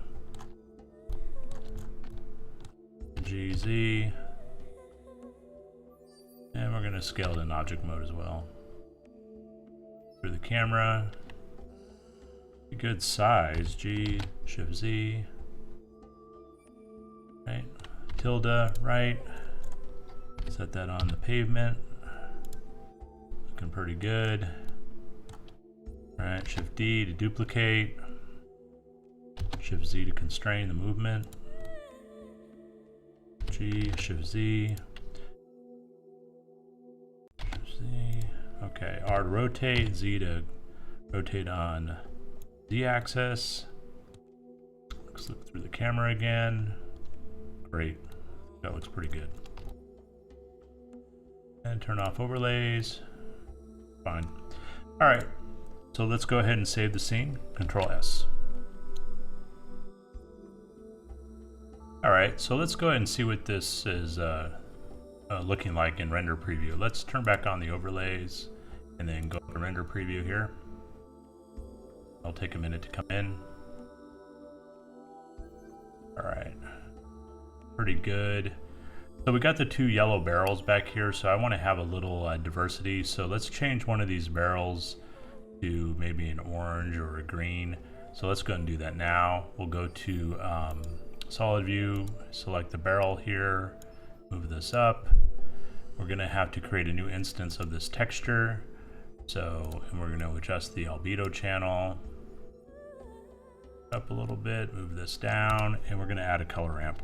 GZ. And we're gonna scale it in object mode as well. Through the camera. A good size. G, Shift Z. Right. Tilde, right. Set that on the pavement. Looking pretty good. Alright, Shift D to duplicate. Shift Z to constrain the movement. G, Shift Z. Shift Z. Okay, R to rotate, Z to rotate on Z axis. Let's look through the camera again. Great. That looks pretty good. And turn off overlays. Fine. Alright. So let's go ahead and save the scene. Control S. All right, so let's go ahead and see what this is looking like in render preview. Let's turn back on the overlays and then go to render preview here. It'll take a minute to come in. All right, pretty good. So we got the two yellow barrels back here, so I want to have a little diversity. So let's change one of these barrels to maybe an orange or a green. So let's go and do that now. We'll go to solid view, select the barrel here, move this up. We're gonna have to create a new instance of this texture. So, and we're gonna adjust the albedo channel up a little bit, move this down, and we're gonna add a color ramp.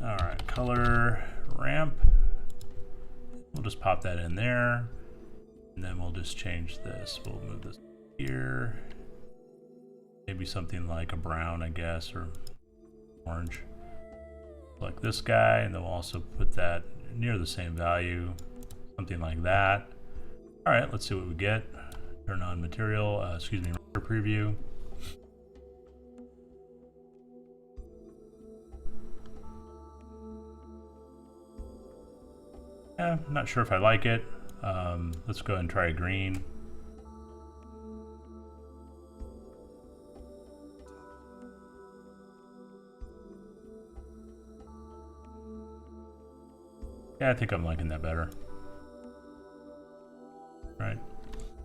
All right, color ramp. We'll just pop that in there. And then we'll just change this. We'll move this here. Maybe something like a brown, I guess, or orange. Like this guy, and then we'll also put that near the same value. Something like that. All right, let's see what we get. Turn on material, render preview. I'm not sure if I like it. Let's go ahead and try a green. Yeah, I think I'm liking that better. Right.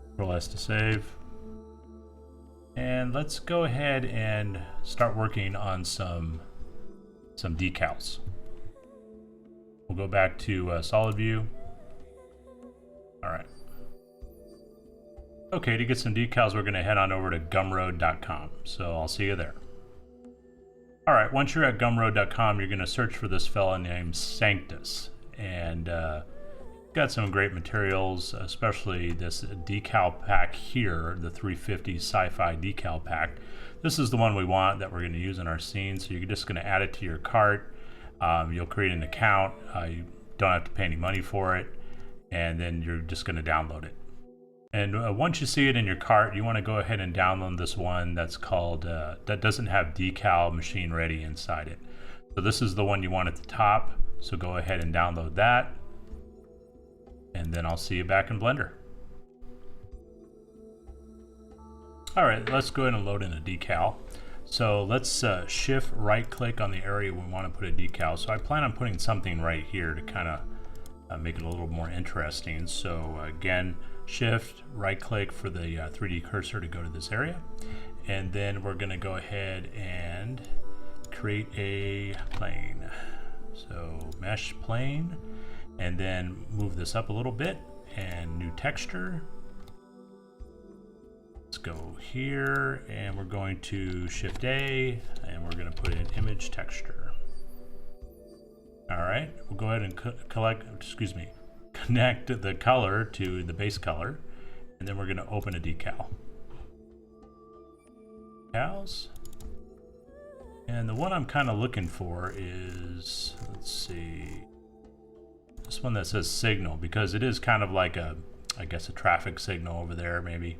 Control S to save. And let's go ahead and start working on some decals. We'll go back to solid view. All right. Okay, to get some decals, we're going to head on over to Gumroad.com. So I'll see you there. All right, once you're at Gumroad.com, you're going to search for this fella named Sanctus. And got some great materials, especially this decal pack here, the 350 Sci-Fi decal pack. This is the one we want that we're going to use in our scene. So you're just going to add it to your cart. You'll create an account. You don't have to pay any money for it. And then you're just going to download it. And once you see it in your cart, you want to go ahead and download this one that's called, that doesn't have decal machine ready inside it. So this is the one you want at the top. So go ahead and download that. And then I'll see you back in Blender. All right, let's go ahead and load in a decal. So let's shift right click on the area we want to put a decal. So I plan on putting something right here to kind of make it a little more interesting. So again, shift right click for the 3D cursor to go to this area. And then we're gonna go ahead and create a plane. So mesh plane, and then move this up a little bit and new texture. Let's go here, and we're going to Shift A, and we're going to put in image texture. All right, we'll go ahead and connect the color to the base color, and then we're going to open a decal. Decals. And the one I'm kind of looking for is, let's see, this one that says signal, because it is kind of like a, I guess, a traffic signal over there maybe.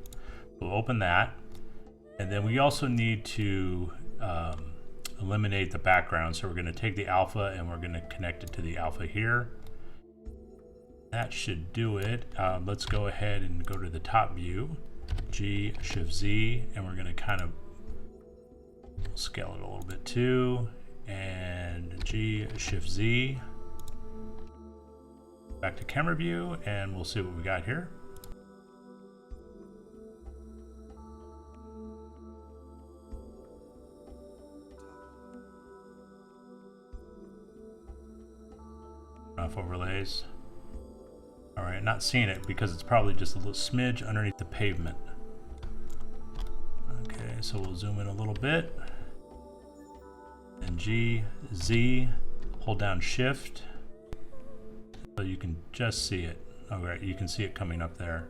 We'll open that, and then we also need to eliminate the background. So we're going to take the alpha and we're going to connect it to the alpha here. That should do it. Let's go ahead and go to the top view, G, Shift Z, and we're going to kind of scale it a little bit too, and G, Shift Z, back to camera view, and we'll see what we got here. Off overlays. All right, not seeing it because it's probably just a little smidge underneath the pavement. Okay, so we'll zoom in a little bit. And G, Z, hold down Shift, so you can just see it. All right, you can see it coming up there.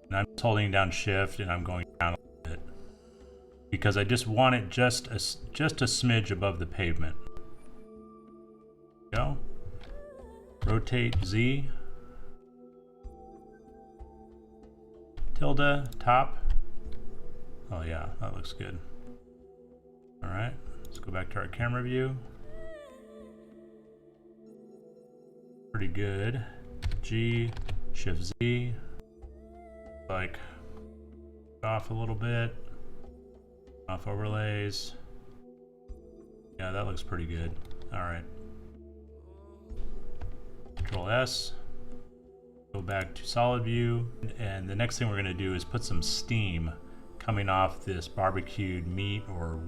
And I'm just holding down Shift and I'm going down a little bit because I just want it just a smidge above the pavement. Go. Rotate Z. Tilde, top. Oh yeah, that looks good. All right, let's go back to our camera view. Pretty good. G, Shift Z. Like, off a little bit. Off overlays. Yeah, that looks pretty good. All right. Control S. Go back to solid view, and the next thing we're going to do is put some steam coming off this barbecued meat or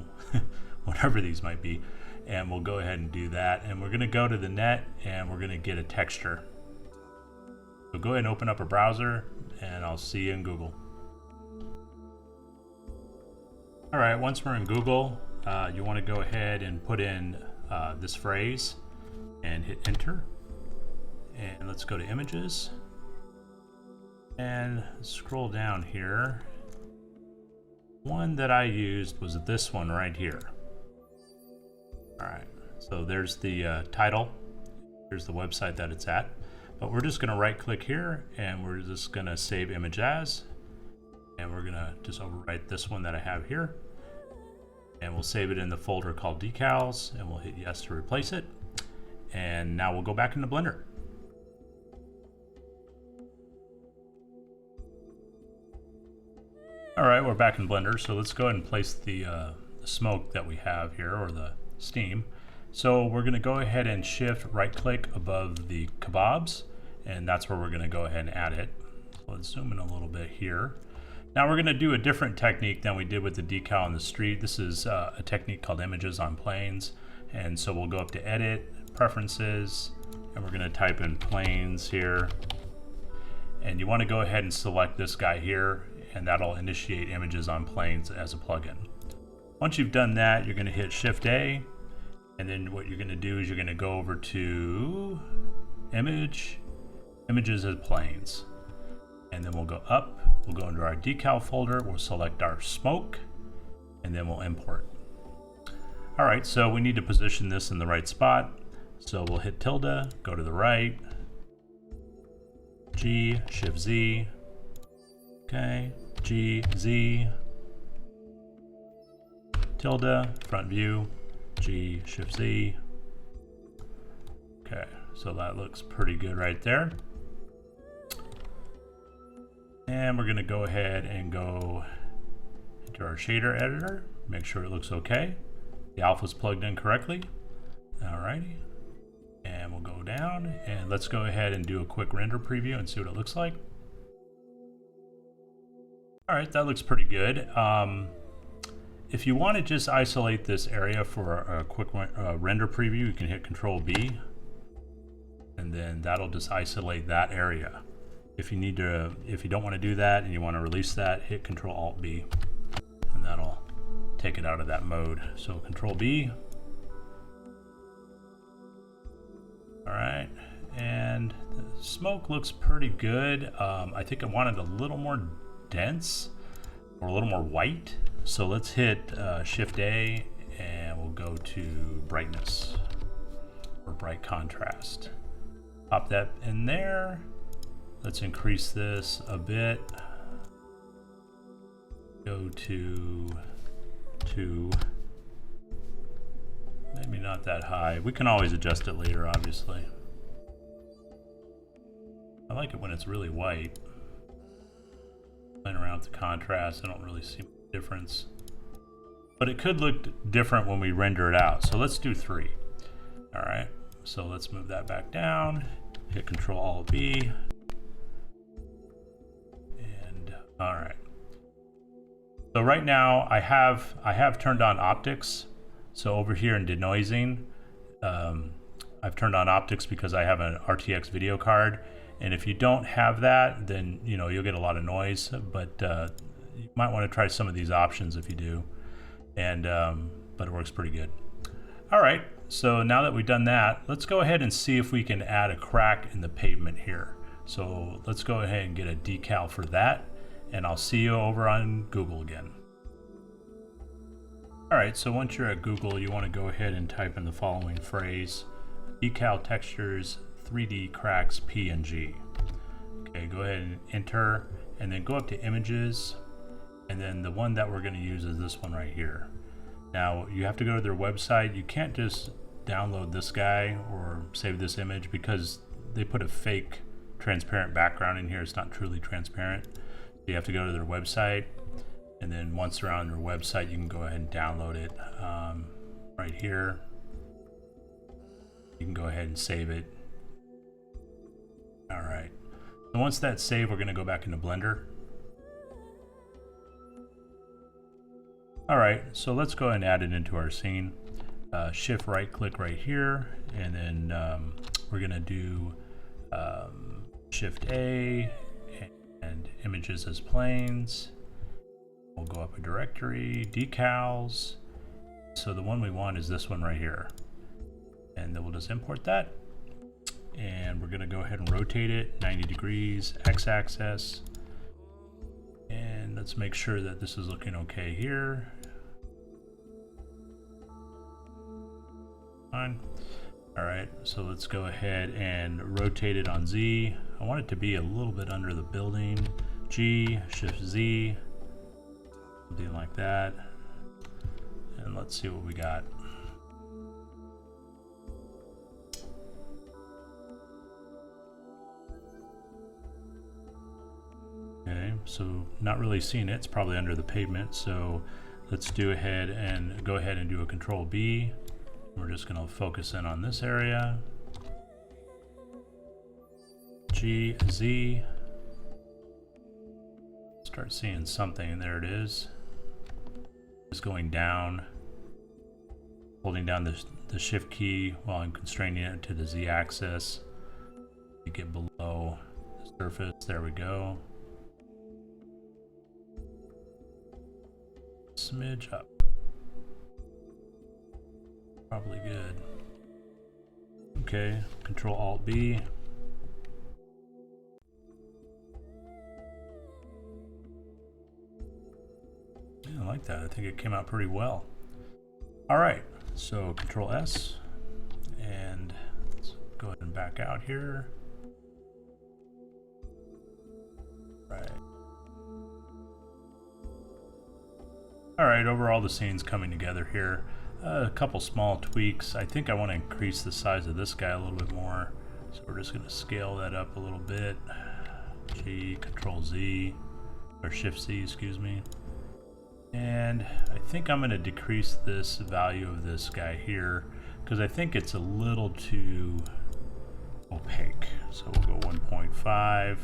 whatever these might be, and we'll go ahead and do that. And we're going to go to the net and we're going to get a texture. So go ahead and open up a browser, and I'll see you in Google. All right, once we're in Google, you want to go ahead and put in this phrase and hit enter. And let's go to images and scroll down here. One that I used was this one right here. All right, so there's the title. Here's the website that it's at. But we're just gonna right click here and we're just gonna save image as, and we're gonna just overwrite this one that I have here. And we'll save it in the folder called Decals, and we'll hit yes to replace it. And now we'll go back into Blender. All right, we're back in Blender, so let's go ahead and place the smoke that we have here, or the steam. So we're going to go ahead and shift right click above the kebabs, and that's where we're going to go ahead and add it. So let's zoom in a little bit here. Now we're going to do a different technique than we did with the decal on the street. This is a technique called images on planes, and so we'll go up to edit, preferences, and we're going to type in planes here. And you want to go ahead and select this guy here, and that'll initiate images on planes as a plugin. Once you've done that, you're going to hit Shift A, and then what you're going to do is you're going to go over to images as planes, and then we'll go up, we'll go into our decal folder, we'll select our smoke, and then we'll import. All right, so we need to position this in the right spot, so we'll hit tilde, go to the right, G, Shift Z, okay, G, Z, tilde, front view, G, Shift Z. Okay, so that looks pretty good right there. And we're going to go ahead and go into our shader editor, make sure it looks okay. The alpha's plugged in correctly. Alrighty. And we'll go down and let's go ahead and do a quick render preview and see what it looks like. All right, that looks pretty good. If you want to just isolate this area for a quick render preview, you can hit Control B, and then that'll just isolate that area. If you don't want to do that and you want to release that, hit Control-Alt-B, and that'll take it out of that mode. So Control-B. All right, and the smoke looks pretty good. I think I wanted a little more dense or a little more white. So let's hit Shift-A and we'll go to brightness or bright contrast. Pop that in there. Let's increase this a bit. Go to 2. Maybe not that high. We can always adjust it later, obviously. I like it when it's really white. Playing around with the contrast, I don't really see much difference. But it could look different when we render it out. So let's do 3. All right, so let's move that back down. Hit Control-Alt-B. And all right. So right now I have turned on optics. So over here in denoising, I've turned on optics because I have an RTX video card. And if you don't have that, then you'll get a lot of noise. But you might want to try some of these options if you do. And but it works pretty good. All right. So now that we've done that, let's go ahead and see if we can add a crack in the pavement here. So let's go ahead and get a decal for that. And I'll see you over on Google again. All right, so once you're at Google, you want to go ahead and type in the following phrase: decal textures 3D cracks PNG. Okay, go ahead and enter, and then go up to images, and then the one that we're going to use is this one right here. Now you have to go to their website. You can't just download this guy or save this image because they put a fake transparent background in here. It's not truly transparent. You have to go to their website, and then once they're on their website, you can go ahead and download it right here. You can go ahead and save it. All right. So once that's saved, we're going to go back into Blender. All right. So let's go ahead and add it into our scene. Shift right click right here, and then we're going to do Shift A and images as planes. We'll go up a directory, decals. So the one we want is this one right here. And then we'll just import that. And we're gonna go ahead and rotate it 90 degrees, x-axis. And let's make sure that this is looking okay here. Fine. All right, so let's go ahead and rotate it on Z. I want it to be a little bit under the building. G, Shift Z, something like that. And let's see what we got. Okay, so not really seeing it. It's probably under the pavement. So let's go ahead and do a Control-B. We're just going to focus in on this area. G, Z. Start seeing something. There it is. Just going down. Holding down the Shift key while I'm constraining it to the Z axis. You get below the surface. There we go. Smidge up. Probably good. Okay, Control-Alt-B. Yeah, I like that. I think it came out pretty well. All right, so Control-S, and let's go ahead and back out here. Right. All right, overall the scene's coming together here. A couple small tweaks. I think I want to increase the size of this guy a little bit more. So we're just going to scale that up a little bit. G, Control-Z, or Shift-Z, excuse me. And I think I'm going to decrease this value of this guy here because I think it's a little too opaque. So we'll go 1.5.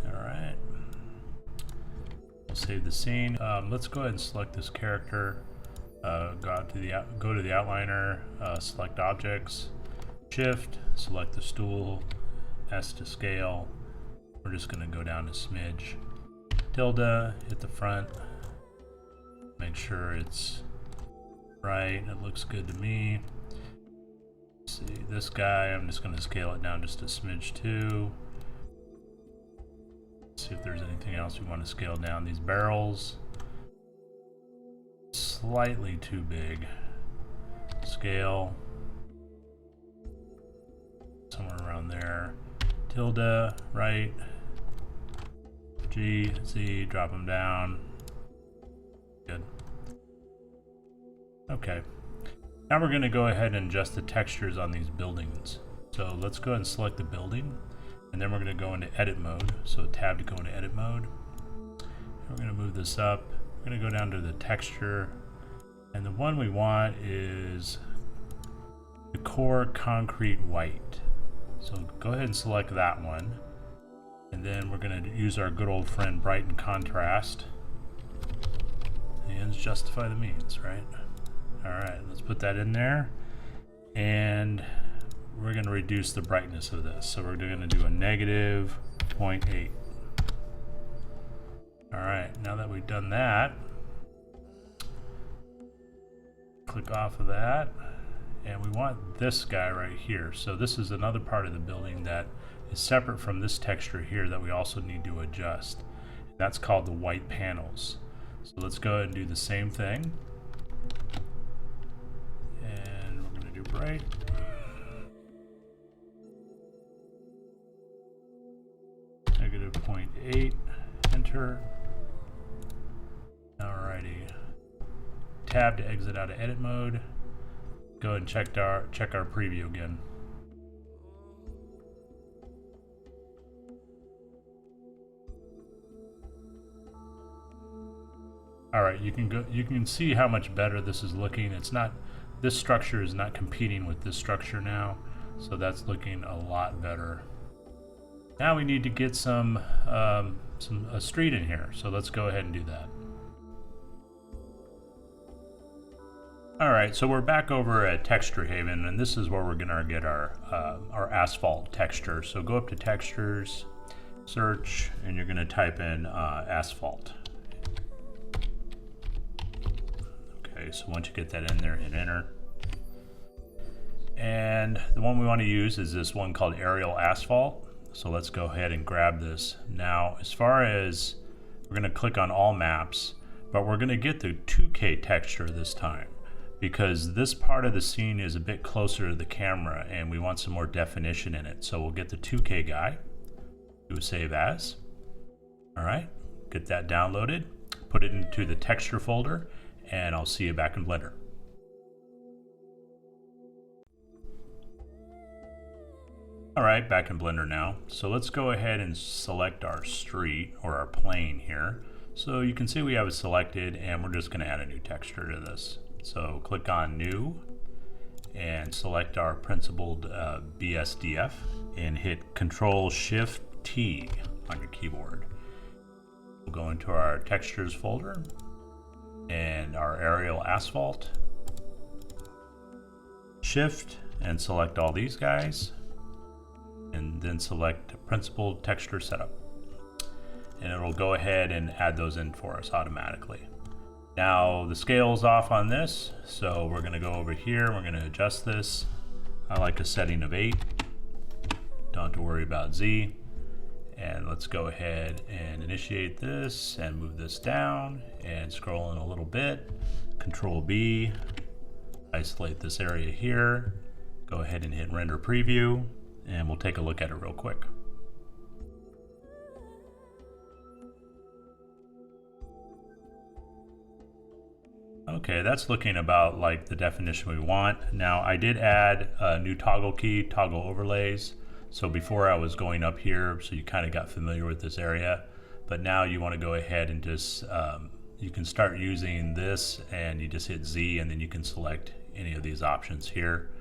All right. We'll save the scene. Let's go ahead and select this character. Go to the outliner, select objects, Shift, select the stool, S to scale. We're just going to go down a smidge. Tilde, hit the front. Make sure it's right. It looks good to me. Let's see, this guy, I'm just going to scale it down just a smidge too. Let's see if there's anything else we want to scale down. These barrels, slightly too big. Scale. Somewhere around there. Tilde, right. G, Z, drop them down. Good. Okay. Now we're going to go ahead and adjust the textures on these buildings. So let's go ahead and select the building, and then we're going to go into edit mode. So tab to go into edit mode. And we're going to move this up. We're going to go down to the texture, and the one we want is the core concrete white. So go ahead and select that one. And then we're going to use our good old friend brighten contrast. The ends justify the means, right? All right, let's put that in there. And we're going to reduce the brightness of this. So we're going to do a negative 0.8. All right, now that we've done that, click off of that. And we want this guy right here. So this is another part of the building that is separate from this texture here that we also need to adjust. That's called the white panels. So let's go ahead and do the same thing. And we're going to do bright. Negative 0.8, enter. Alrighty. Tab to exit out of edit mode. Go ahead and check our preview again. All right, you can see how much better this is looking. It's not, this structure is not competing with this structure now, so that's looking a lot better. Now we need to get a street in here, so let's go ahead and do that. All right, so we're back over at Texture Haven, and this is where we're gonna get our asphalt texture. So go up to Textures, search, and you're gonna type in asphalt. Okay, so once you get that in there, hit enter. And the one we want to use is this one called Aerial Asphalt. So let's go ahead and grab this. Now, as far as, we're going to click on all maps, but we're going to get the 2K texture this time, because this part of the scene is a bit closer to the camera and we want some more definition in it. So we'll get the 2K guy, do a save as. All right, get that downloaded, put it into the texture folder, and I'll see you back in Blender. All right, back in Blender now. So let's go ahead and select our street or our plane here. So you can see we have it selected, and we're just going to add a new texture to this. So click on New and select our principled BSDF and hit Control-Shift-T on your keyboard. We'll go into our Textures folder and our Aerial Asphalt. Shift and select all these guys, and then select Principled Texture Setup. And it'll go ahead and add those in for us automatically. Now the scale's off on this, so we're going to go over here, we're going to adjust this. I like a setting of 8. Don't have to worry about Z. And let's go ahead and initiate this and move this down and scroll in a little bit. Control B, isolate this area here. Go ahead and hit render preview, and we'll take a look at it real quick. Okay, that's looking about like the definition we want. Now I did add a new toggle key, toggle overlays. So before I was going up here, so you kind of got familiar with this area, but now you want to go ahead and just, you can start using this, and you just hit Z, and then you can select any of these options here.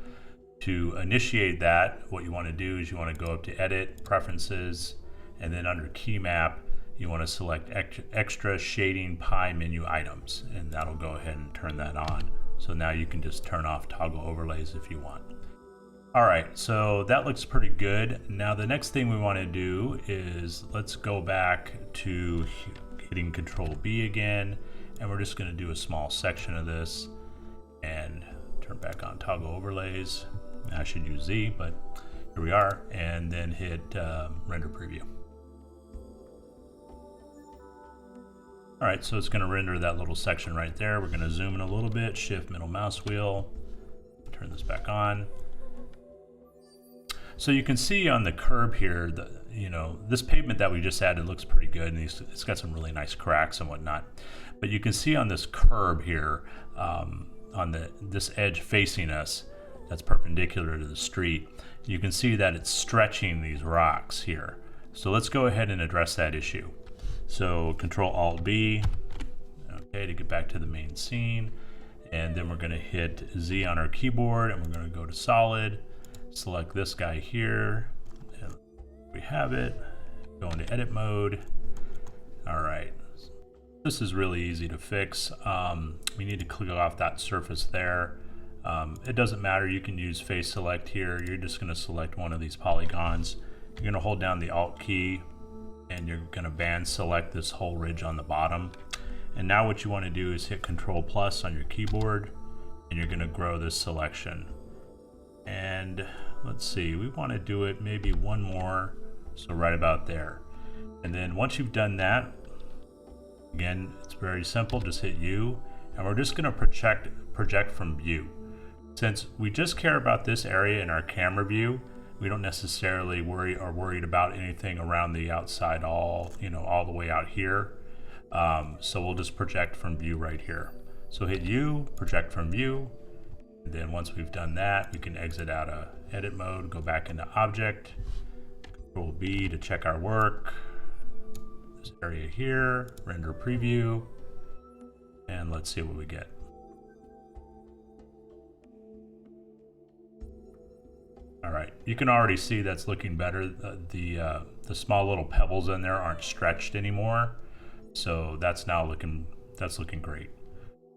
To initiate that, what you want to do is you want to go up to Edit, Preferences, and then under Key Map, you want to select Extra Shading Pie Menu Items, and that'll go ahead and turn that on. So now you can just turn off toggle overlays if you want. All right, so that looks pretty good. Now the next thing we want to do is let's go back to hitting Control B again, and we're just going to do a small section of this and turn back on toggle overlays. I should use Z, but here we are, and then hit render preview. All right, so it's going to render that little section right there. We're going to zoom in a little bit, shift middle mouse wheel, turn this back on. So you can see on the curb here, this pavement that we just added looks pretty good, and it's got some really nice cracks and whatnot. But you can see on this curb here, on this edge facing us, that's perpendicular to the street, you can see that it's stretching these rocks here. So let's go ahead and address that issue. So Control Alt B, okay, to get back to the main scene, and then we're going to hit Z on our keyboard, and we're going to go to Solid. Select this guy here, and we have it. Go into edit mode. All right, this is really easy to fix. We need to click off that surface there. It doesn't matter, you can use face select here. You're just going to select one of these polygons. You're going to hold down the Alt key, and you're going to band select this whole ridge on the bottom. And now what you want to do is hit Control plus on your keyboard, and you're going to grow this selection. And let's see, we want to do it maybe one more, so right about there. And then once you've done that, again, it's very simple, just hit U, and we're just going to project from view. Since we just care about this area in our camera view, we don't necessarily worried about anything around the outside all the way out here. So we'll just project from view right here. So hit U, project from view. And then once we've done that, we can exit out of edit mode, go back into object, Control B to check our work. This area here, render preview, and let's see what we get. All right, you can already see that's looking better. The small little pebbles in there aren't stretched anymore, so that's looking great.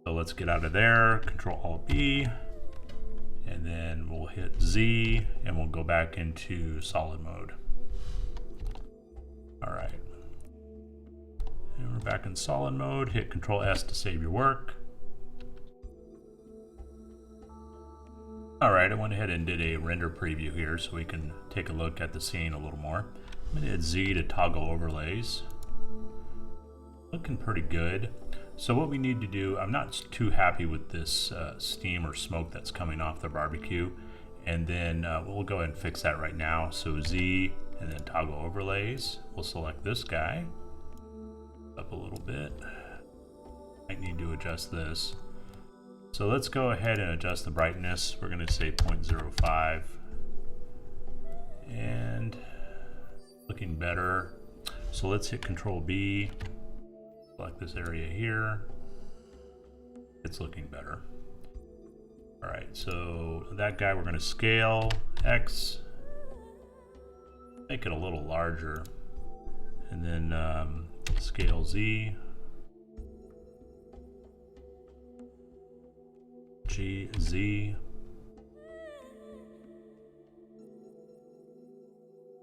So let's get out of there, Control Alt B. And then we'll hit Z, and we'll go back into solid mode. All right. And we're back in solid mode. Hit Control S to save your work. All right, I went ahead and did a render preview here so we can take a look at the scene a little more. I'm gonna hit Z to toggle overlays. Looking pretty good. So what we need to do, I'm not too happy with this steam or smoke that's coming off the barbecue, and then we'll go ahead and fix that right now. So Z and then toggle overlays. We'll select this guy up a little bit. Might need to adjust this. So let's go ahead and adjust the brightness. We're going to say 0.05, and looking better. So let's hit Control B. Select this area here. It's looking better. All right, so that guy we're going to scale X, make it a little larger, and then scale Z, G, Z,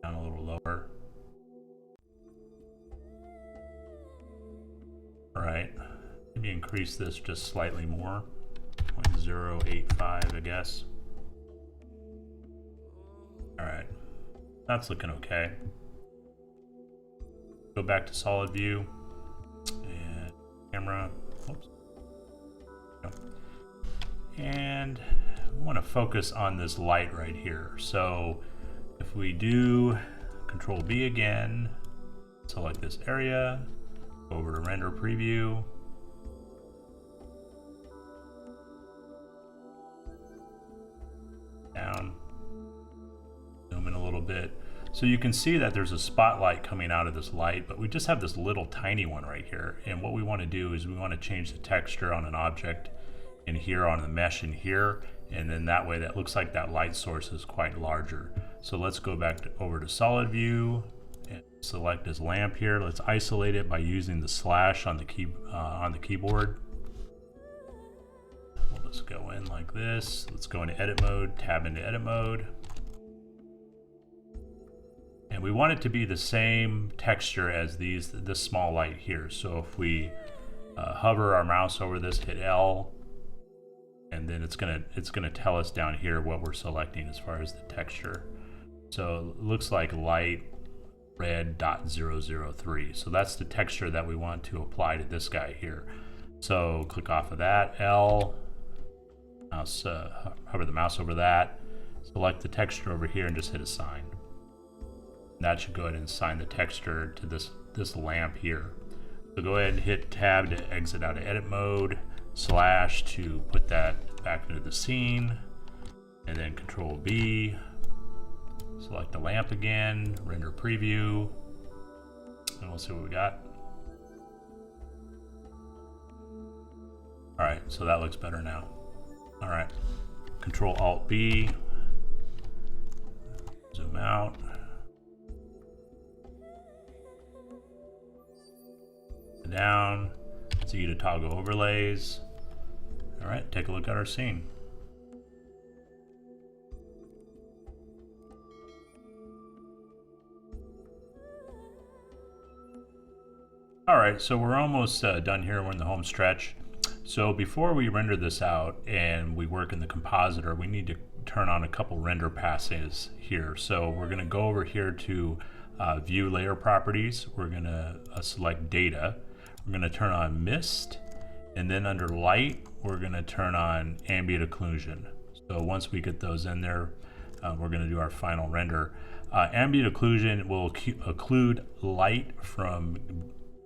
down a little lower. All right, maybe increase this just slightly more, 0.085, I guess. All right, that's looking okay. Go back to solid view and camera. Whoops. And we want to focus on this light right here. So if we do Control B again, select this area, go over to render preview. Down, zoom in a little bit. So you can see that there's a spotlight coming out of this light, but we just have this little tiny one right here. And what we want to do is we want to change the texture on an object in here, on the mesh in here, and then that way that looks like that light source is quite larger. So let's go back over to solid view and select this lamp here. Let's isolate it by using the slash on the keyboard. We'll just Let's go in like this. Let's go into edit mode, tab into edit mode. And we want it to be the same texture as this small light here. So if we hover our mouse over this, hit L, and then it's gonna tell us down here what we're selecting as far as the texture. So it looks like light red .003. So that's the texture that we want to apply to this guy here. So click off of that, L, mouse, hover the mouse over that, select the texture over here and just hit assign. That should go ahead and assign the texture to this lamp here. So go ahead and hit tab to exit out of edit mode, slash to put that back into the scene, and then control B, select the lamp again, render preview, and we'll see what we got. All right, so that looks better now. All right, control Alt B, zoom out. Down, Z to toggle overlays. All right, take a look at our scene. All right, so we're almost done here. We're in the home stretch. So before we render this out and we work in the compositor, we need to turn on a couple render passes here. So we're gonna go over here to view layer properties. We're gonna select data. We're going to turn on mist, and then under light, we're going to turn on ambient occlusion. So once we get those in there, we're going to do our final render. Ambient occlusion will occlude light from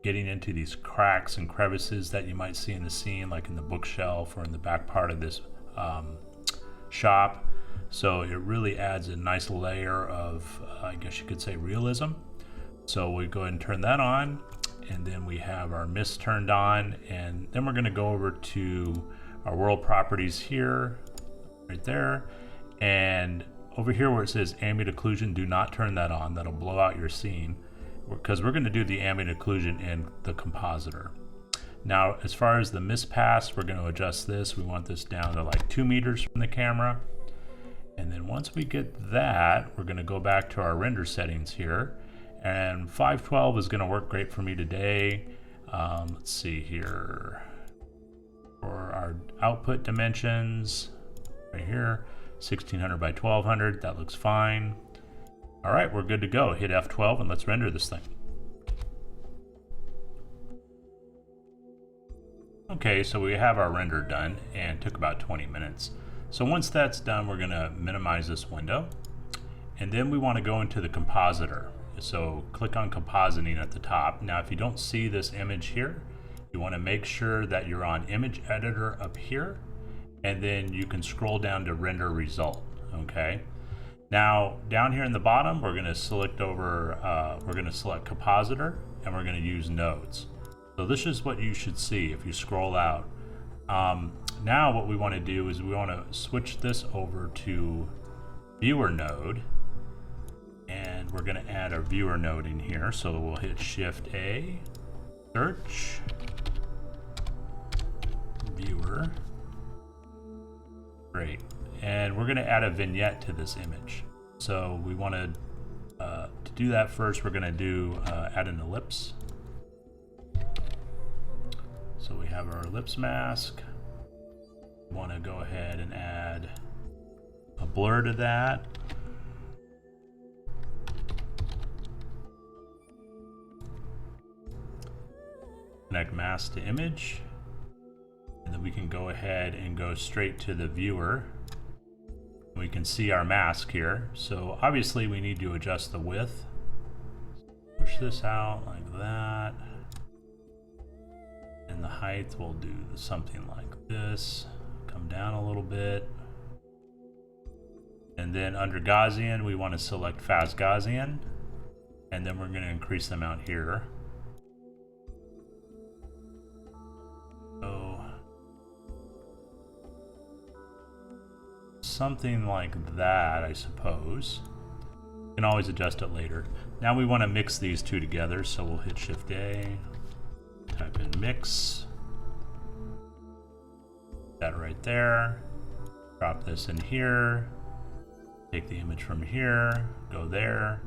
getting into these cracks and crevices that you might see in the scene, like in the bookshelf or in the back part of this shop. So it really adds a nice layer of, I guess you could say, realism. So we go ahead and turn that on. And then we have our mist turned on, and then we're going to go over to our world properties here, right there, and over here where it says ambient occlusion, do not turn that on. That'll blow out your scene, because we're going to do the ambient occlusion in the compositor. Now, as far as the mist pass, we're going to adjust this. We want this down to like 2 meters from the camera, and then once we get that, we're going to go back to our render settings here. And 512 is going to work great for me today. Let's see here. For our output dimensions, right here, 1600 by 1200, that looks fine. All right, we're good to go. Hit F12 and let's render this thing. Okay, so we have our render done and it took about 20 minutes. So once that's done, we're going to minimize this window. And then we want to go into the compositor. So click on compositing at the top. Now, if you don't see this image here, you want to make sure that you're on image editor up here, and then you can scroll down to render result. Okay. Now, down here in the bottom, we're going to select compositor, and we're going to use nodes. So this is what you should see if you scroll out. Now, what we want to do is we want to switch this over to viewer node. And we're going to add our viewer node in here. So we'll hit Shift A, search, viewer. Great. And we're going to add a vignette to this image. So we want to do that first, we're going to do add an ellipse. So we have our ellipse mask. We want to go ahead and add a blur to that. Connect mask to image, and then we can go ahead and go straight to the viewer. We can see our mask here. So obviously we need to adjust the width. Push this out like that. And the height we'll do something like this. Come down a little bit. And then under Gaussian, we want to select Fast Gaussian. And then we're going to increase the amount here. So something like that, I suppose. You can always adjust it later. Now we want to mix these two together, so we'll hit Shift A, type in mix, That right there. Drop this in here. Take the image from here, go there.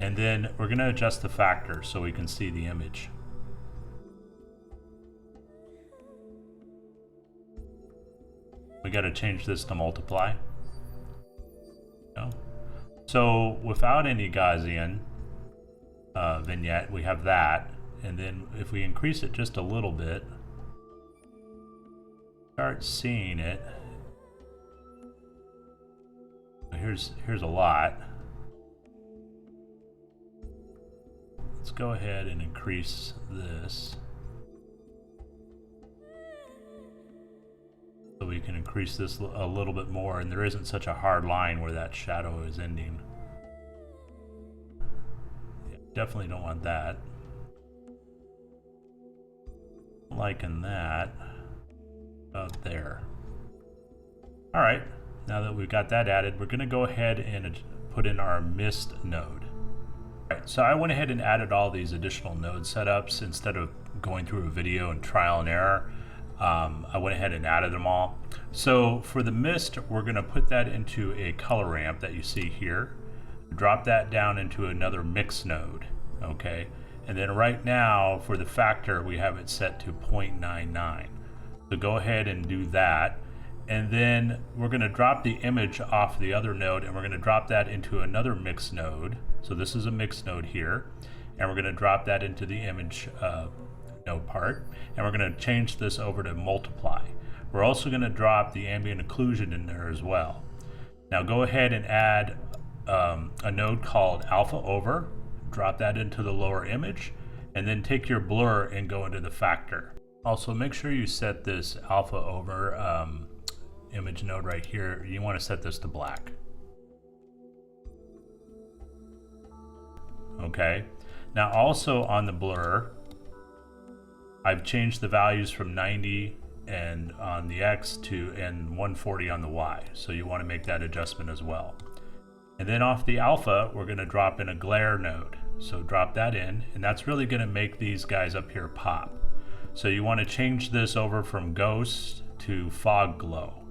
And then we're going to adjust the factor so we can see the image. We got to change this to multiply. So without any Gaussian vignette, we have that. And then if we increase it just a little bit, start seeing it. Here's a lot. Let's go ahead and increase this. So we can increase this a little bit more, and there isn't such a hard line where that shadow is ending. Yeah, definitely don't want that. Liking that. About there. Alright, now that we've got that added, we're going to go ahead and put in our mist node. Alright, so I went ahead and added all these additional node setups instead of going through a video and trial and error. I went ahead and added them all. So for the mist, we're going to put that into a color ramp that you see here. Drop that down into another mix node. Okay, and then right now for the factor, we have it set to 0.99. So go ahead and do that. And then we're going to drop the image off the other node, and we're going to drop that into another mix node. So this is a mix node here, and we're going to drop that into the image node part, and we're going to change this over to multiply. We're also going to drop the ambient occlusion in there as well. Now go ahead and add a node called alpha over, drop that into the lower image, and then take your blur and go into the factor. Also make sure you set this alpha over image node right here. You want to set this to black. Okay, now also on the blur, I've changed the values from 90 and on the X and 140 on the Y. So you want to make that adjustment as well. And then off the alpha, we're going to drop in a glare node. So drop that in, and that's really going to make these guys up here pop. So you want to change this over from ghost to fog glow.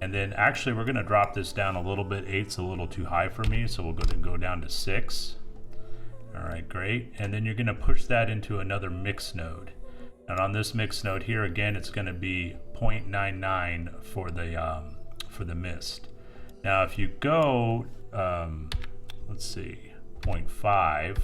And then actually we're going to drop this down a little bit. 8's a little too high for me, so we'll go ahead and go down to 6. All right, great. And then you're going to push that into another mix node. And on this mix node here, again, it's going to be 0.99 for the mist. Now, if you go, let's see, 0.5,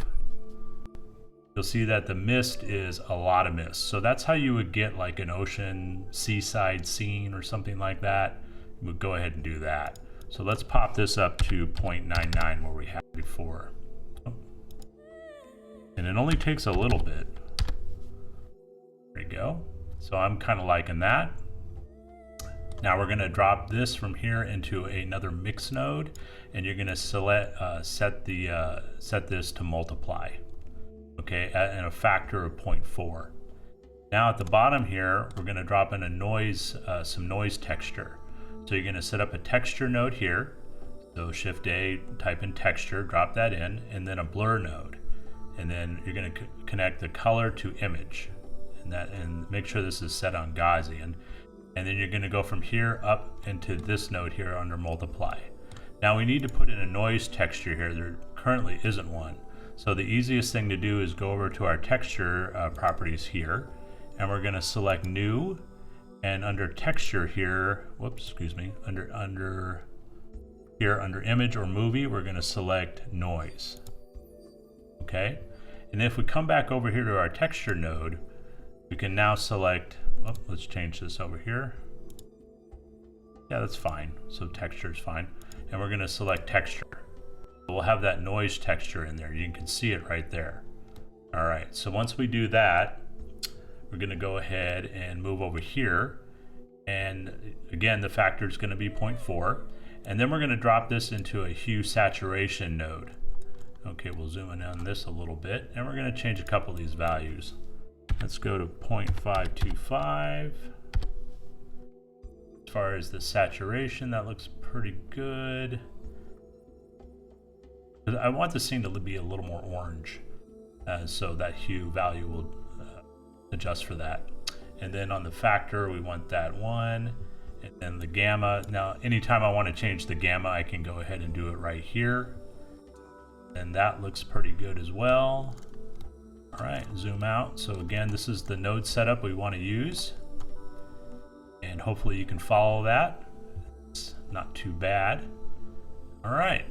you'll see that the mist is a lot of mist. So that's how you would get like an ocean seaside scene or something like that. You would go ahead and do that. So let's pop this up to 0.99 where we had before. And it only takes a little bit. There you go. So I'm kind of liking that. Now we're going to drop this from here into another mix node, and you're going to select set this to multiply. Okay, at a factor of 0.4. Now at the bottom here, we're going to drop in a noise, some noise texture. So you're going to set up a texture node here. So Shift A, type in texture, drop that in, and then a blur node. And then you're going to connect the color to image, and make sure this is set on Gaussian. And then you're going to go from here up into this node here under multiply. Now we need to put in a noise texture here. There currently isn't one. So the easiest thing to do is go over to our texture properties here, and we're going to select new, and under texture here, whoops, excuse me, under image or movie, we're going to select noise. Okay, and if we come back over here to our texture node, we can now select, oh, let's change this over here. Yeah, that's fine. So texture is fine. And we're going to select texture. We'll have that noise texture in there. You can see it right there. All right, so once we do that, we're going to go ahead and move over here. And again, the factor is going to be 0.4. And then we're going to drop this into a hue saturation node. Okay, we'll zoom in on this a little bit, and we're going to change a couple of these values. Let's go to 0.525. As far as the saturation, that looks pretty good. I want the scene to be a little more orange, so that hue value will adjust for that. And then on the factor, we want that 1. And then the gamma. Now, anytime I want to change the gamma, I can go ahead and do it right here. And that looks pretty good as well. All right, zoom out. So again, this is the node setup we want to use. And hopefully you can follow that. It's not too bad. All right.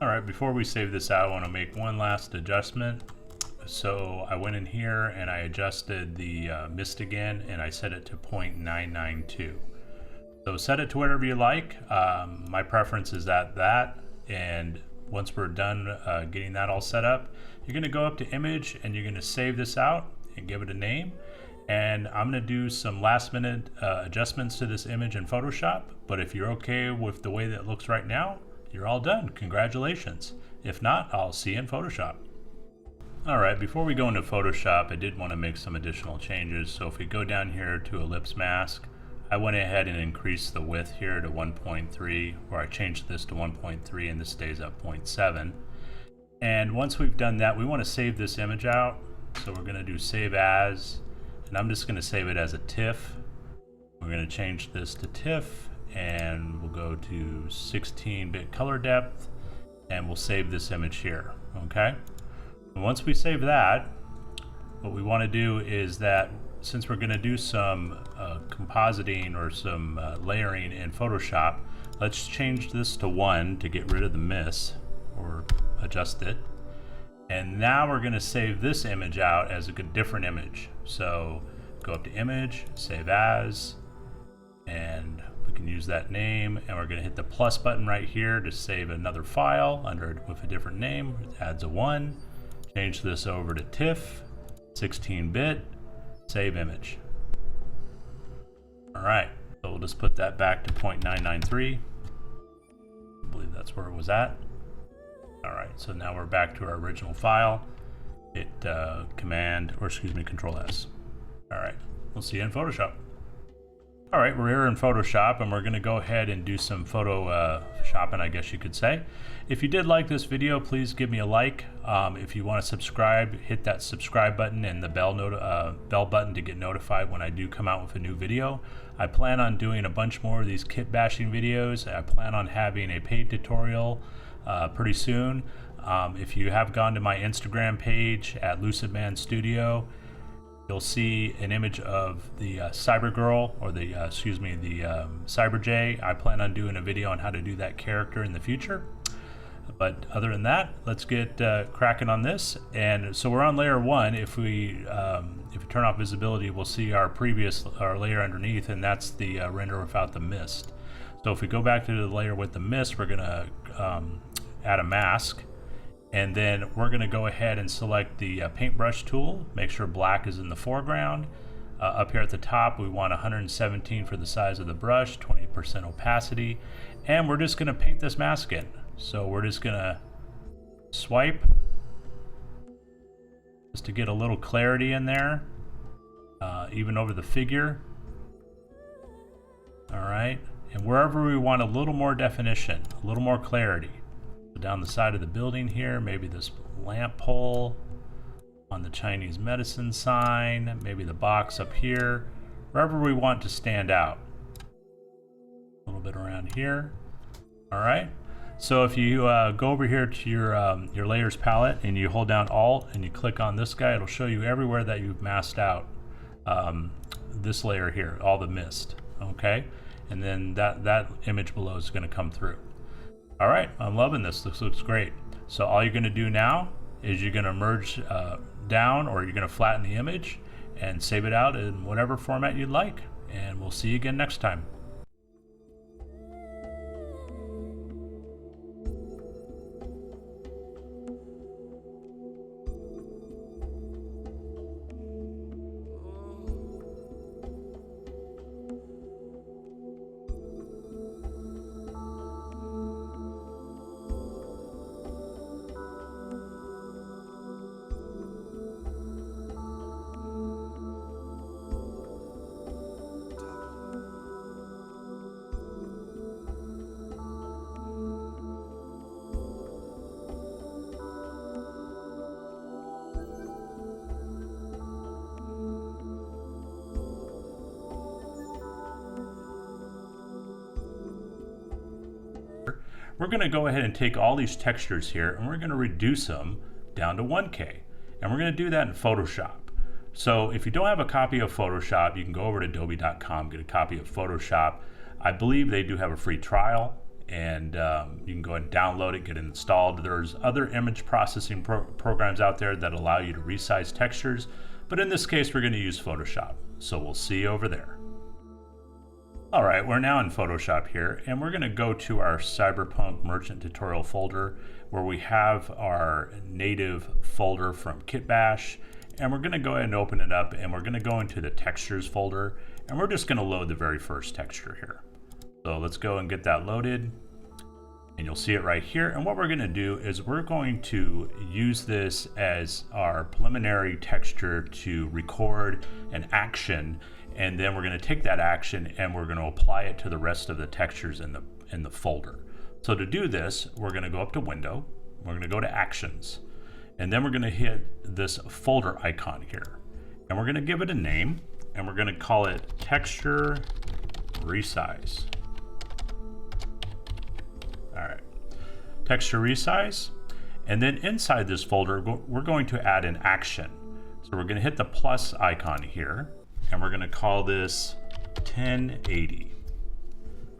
All right, before we save this out, I want to make one last adjustment. So I went in here and I adjusted the mist again, and I set it to 0.992. So set it to whatever you like. My preference is at that. And once we're done getting that all set up, you're going to go up to image and you're going to save this out and give it a name. And I'm going to do some last minute adjustments to this image in Photoshop. But if you're okay with the way that it looks right now, you're all done. Congratulations. If not, I'll see you in Photoshop. All right, before we go into Photoshop, I did want to make some additional changes. So if we go down here to ellipse mask, I went ahead and increased the width here to 1.3, or I changed this to 1.3 and this stays at 0.7. And once we've done that, we want to save this image out. So we're going to do save as, and I'm just going to save it as a TIFF. We're going to change this to TIFF, and we'll go to 16-bit color depth, and we'll save this image here, okay? And once we save that, what we want to do is that since we're going to do some compositing or some layering in Photoshop, let's change this to 1 to get rid of the miss, or adjust it. And now we're going to save this image out as a different image. So go up to image, save as, and we can use that name, and we're going to hit the plus button right here to save another file under with a different name. It adds a 1. Change this over to TIFF, 16-bit, save image. All right, so we'll just put that back to 0.993. I believe that's where it was at. All right, so now we're back to our original file. Hit Control S. All right, we'll see you in Photoshop. All right, we're here in Photoshop, and we're going to go ahead and do some photo shopping, I guess you could say. If you did like this video, please give me a like. If you want to subscribe, hit that subscribe button and the bell button to get notified when I do come out with a new video. I plan on doing a bunch more of these kit bashing videos. I plan on having a paid tutorial pretty soon. If you have gone to my Instagram page at LucidManStudio, you'll see an image of the Cyber Girl, or the Cyber J. I plan on doing a video on how to do that character in the future. But other than that, let's get cracking on this. And so we're on layer 1. If we turn off visibility, we'll see our layer underneath, and that's the render without the mist. So if we go back to the layer with the mist, we're gonna add a mask. And then we're going to go ahead and select the paintbrush tool, make sure black is in the foreground. Up here at the top, we want 117 for the size of the brush, 20% opacity. And we're just going to paint this mask in. So we're just going to swipe just to get a little clarity in there, even over the figure. All right. And wherever we want a little more definition, a little more clarity. Down the side of the building here, maybe this lamp pole on the Chinese medicine sign, maybe the box up here, wherever we want to stand out. A little bit around here. All right. So if you go over here to your layers palette and you hold down Alt and you click on this guy, it'll show you everywhere that you've masked out this layer here, all the mist. Okay, and then that image below is going to come through. All right, I'm loving this. This looks great. So all you're going to do now is you're going to merge down, or you're going to flatten the image and save it out in whatever format you'd like. And we'll see you again next time. we're going to go ahead and take all these textures here and we're going to reduce them down to 1K. And we're going to do that in Photoshop. So if you don't have a copy of Photoshop, you can go over to adobe.com, get a copy of Photoshop. I believe they do have a free trial, and you can go ahead and download it, get it installed. There's other image processing programs out there that allow you to resize textures, but in this case we're going to use Photoshop. So we'll see you over there. All right, we're now in Photoshop here, and we're going to go to our Cyberpunk Merchant Tutorial folder where we have our native folder from Kitbash, and we're going to go ahead and open it up, and we're going to go into the textures folder, and we're just going to load the very first texture here. So let's go and get that loaded, and you'll see it right here. And what we're going to do is we're going to use this as our preliminary texture to record an action, and then we're going to take that action and we're going to apply it to the rest of the textures in the folder. So to do this, we're going to go up to Window, we're going to go to Actions, and then we're going to hit this folder icon here, and we're going to give it a name, and we're going to call it Texture Resize. All right, Texture Resize, and then inside this folder we're going to add an action. So we're going to hit the plus icon here, and we're going to call this 1080.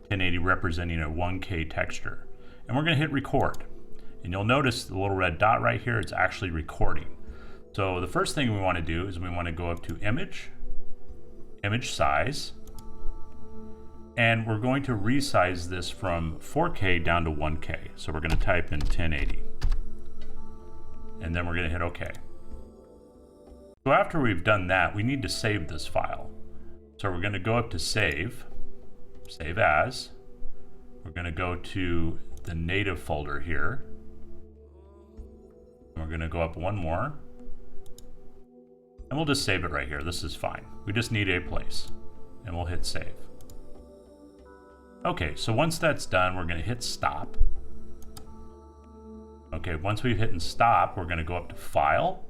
1080 representing a 1K texture, and we're going to hit record, and you'll notice the little red dot right here, it's actually recording. So the first thing we want to do is we want to go up to image size, and we're going to resize this from 4K down to 1K. So we're going to type in 1080, and then we're going to hit OK. So after we've done that, we need to save this file. So we're going to go up to Save As. We're going to go to the native folder here. And we're going to go up one more. And we'll just save it right here. This is fine. We just need a place. And we'll hit Save. Okay, so once that's done, we're going to hit Stop. Okay, once we've hit Stop, we're going to go up to File.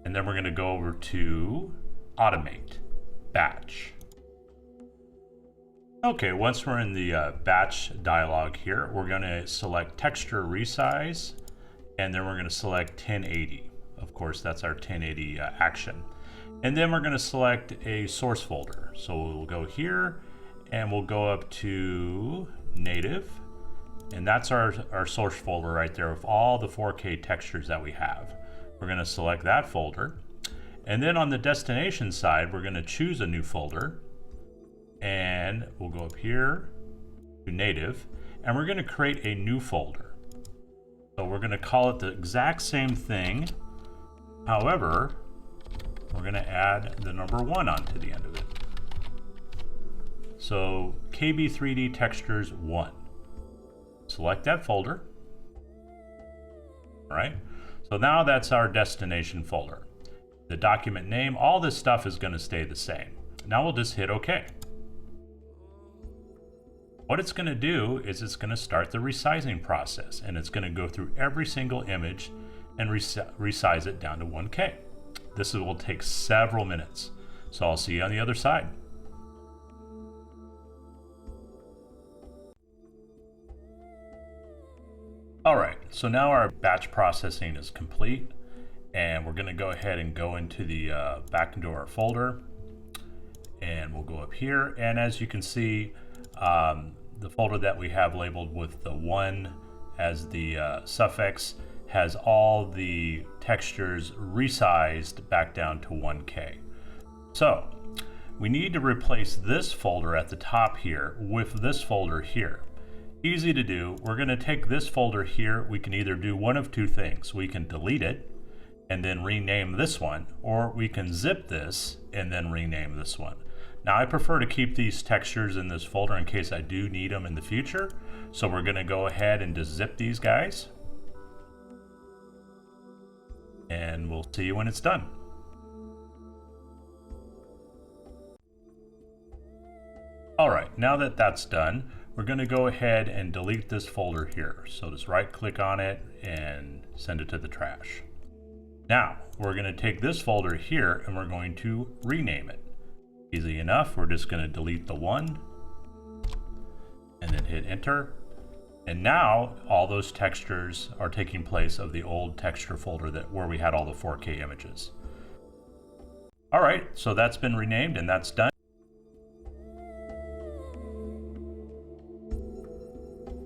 And then we're going to go over to Automate, Batch. Okay, once we're in the batch dialog here, we're going to select Texture Resize, and then we're going to select 1080. Of course, that's our 1080 action. And then we're going to select a source folder. So we'll go here, and we'll go up to Native, and that's our source folder right there of all the 4K textures that we have. We're going to select that folder, and then on the destination side, we're going to choose a new folder, and we'll go up here to Native, and we're going to create a new folder. So we're going to call it the exact same thing. However, we're going to add the number 1 onto the end of it. So KB3D Textures 1. Select that folder. All right. So now that's our destination folder. The document name, all this stuff is going to stay the same. Now we'll just hit OK. What it's going to do is it's going to start the resizing process, and it's going to go through every single image and resize it down to 1K. This will take several minutes. So I'll see you on the other side. All right, so now our batch processing is complete, and we're going to go ahead and go into the back into our folder, and we'll go up here, and as you can see, the folder that we have labeled with the 1 as the suffix has all the textures resized back down to 1K. So we need to replace this folder at the top here with this folder here. Easy to do. We're going to take this folder here. We can either do one of two things. We can delete it and then rename this one, or we can zip this and then rename this one. Now I prefer to keep these textures in this folder in case I do need them in the future. So we're going to go ahead and just zip these guys, and we'll see you when it's done. All right, now that that's done, we're going to go ahead and delete this folder here. So just right click on it and send it to the trash. Now we're going to take this folder here and we're going to rename it. Easy enough. We're just going to delete the 1 and then hit enter. And now all those textures are taking place of the old texture folder where we had all the 4K images. All right, so that's been renamed and that's done.